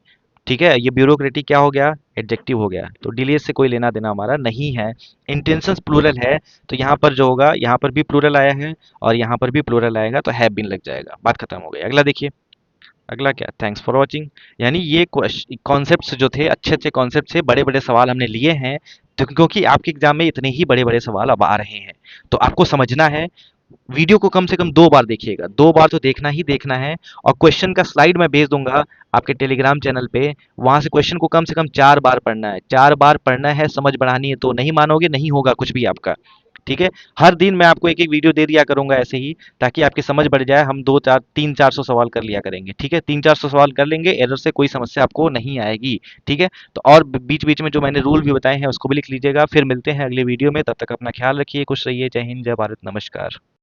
ठीक है। ये ब्यूरोक्रेटिक क्या हो गया, एडजेक्टिव हो गया, तो डिलेज से कोई लेना देना हमारा नहीं है। इंटेंशंस प्लूरल है तो यहाँ पर जो होगा, यहाँ पर भी प्लूरल आया है और यहाँ पर भी प्लूरल आएगा तो हैव बीन लग जाएगा, बात खत्म हो गई। अगला देखिए, अगला क्या, थैंक्स फॉर वॉचिंग। यानी ये कॉन्सेप्ट्स जो थे, अच्छे अच्छे कॉन्सेप्ट से बड़े बड़े सवाल हमने लिए हैं, तो क्योंकि आपके एग्जाम में इतने ही बड़े बड़े सवाल अब आ रहे हैं, तो आपको समझना है। वीडियो को कम से कम 2 बार देखिएगा, 2 बार तो देखना ही देखना है। और क्वेश्चन का स्लाइड मैं भेज दूंगा आपके टेलीग्राम चैनल पे, वहां से क्वेश्चन को कम से कम 4 बार पढ़ना है, 4 बार पढ़ना है, समझ बढ़ानी है, तो नहीं मानोगे नहीं होगा कुछ भी आपका, ठीक है। हर दिन मैं आपको एक एक वीडियो दे दिया करूंगा ऐसे ही, ताकि आपकी समझ बढ़ जाए। हम 2 4 3 400 सवाल कर लिया करेंगे, ठीक है, 3 400 सवाल कर लेंगे, एरर से कोई समस्या आपको नहीं आएगी, ठीक है। तो और बीच बीच में जो मैंने रूल भी बताए हैं उसको भी लिख लीजिएगा। फिर मिलते हैं अगले वीडियो में, तब तक अपना ख्याल रखिए, खुश रहिए, जय हिंद, जय भारत, नमस्कार।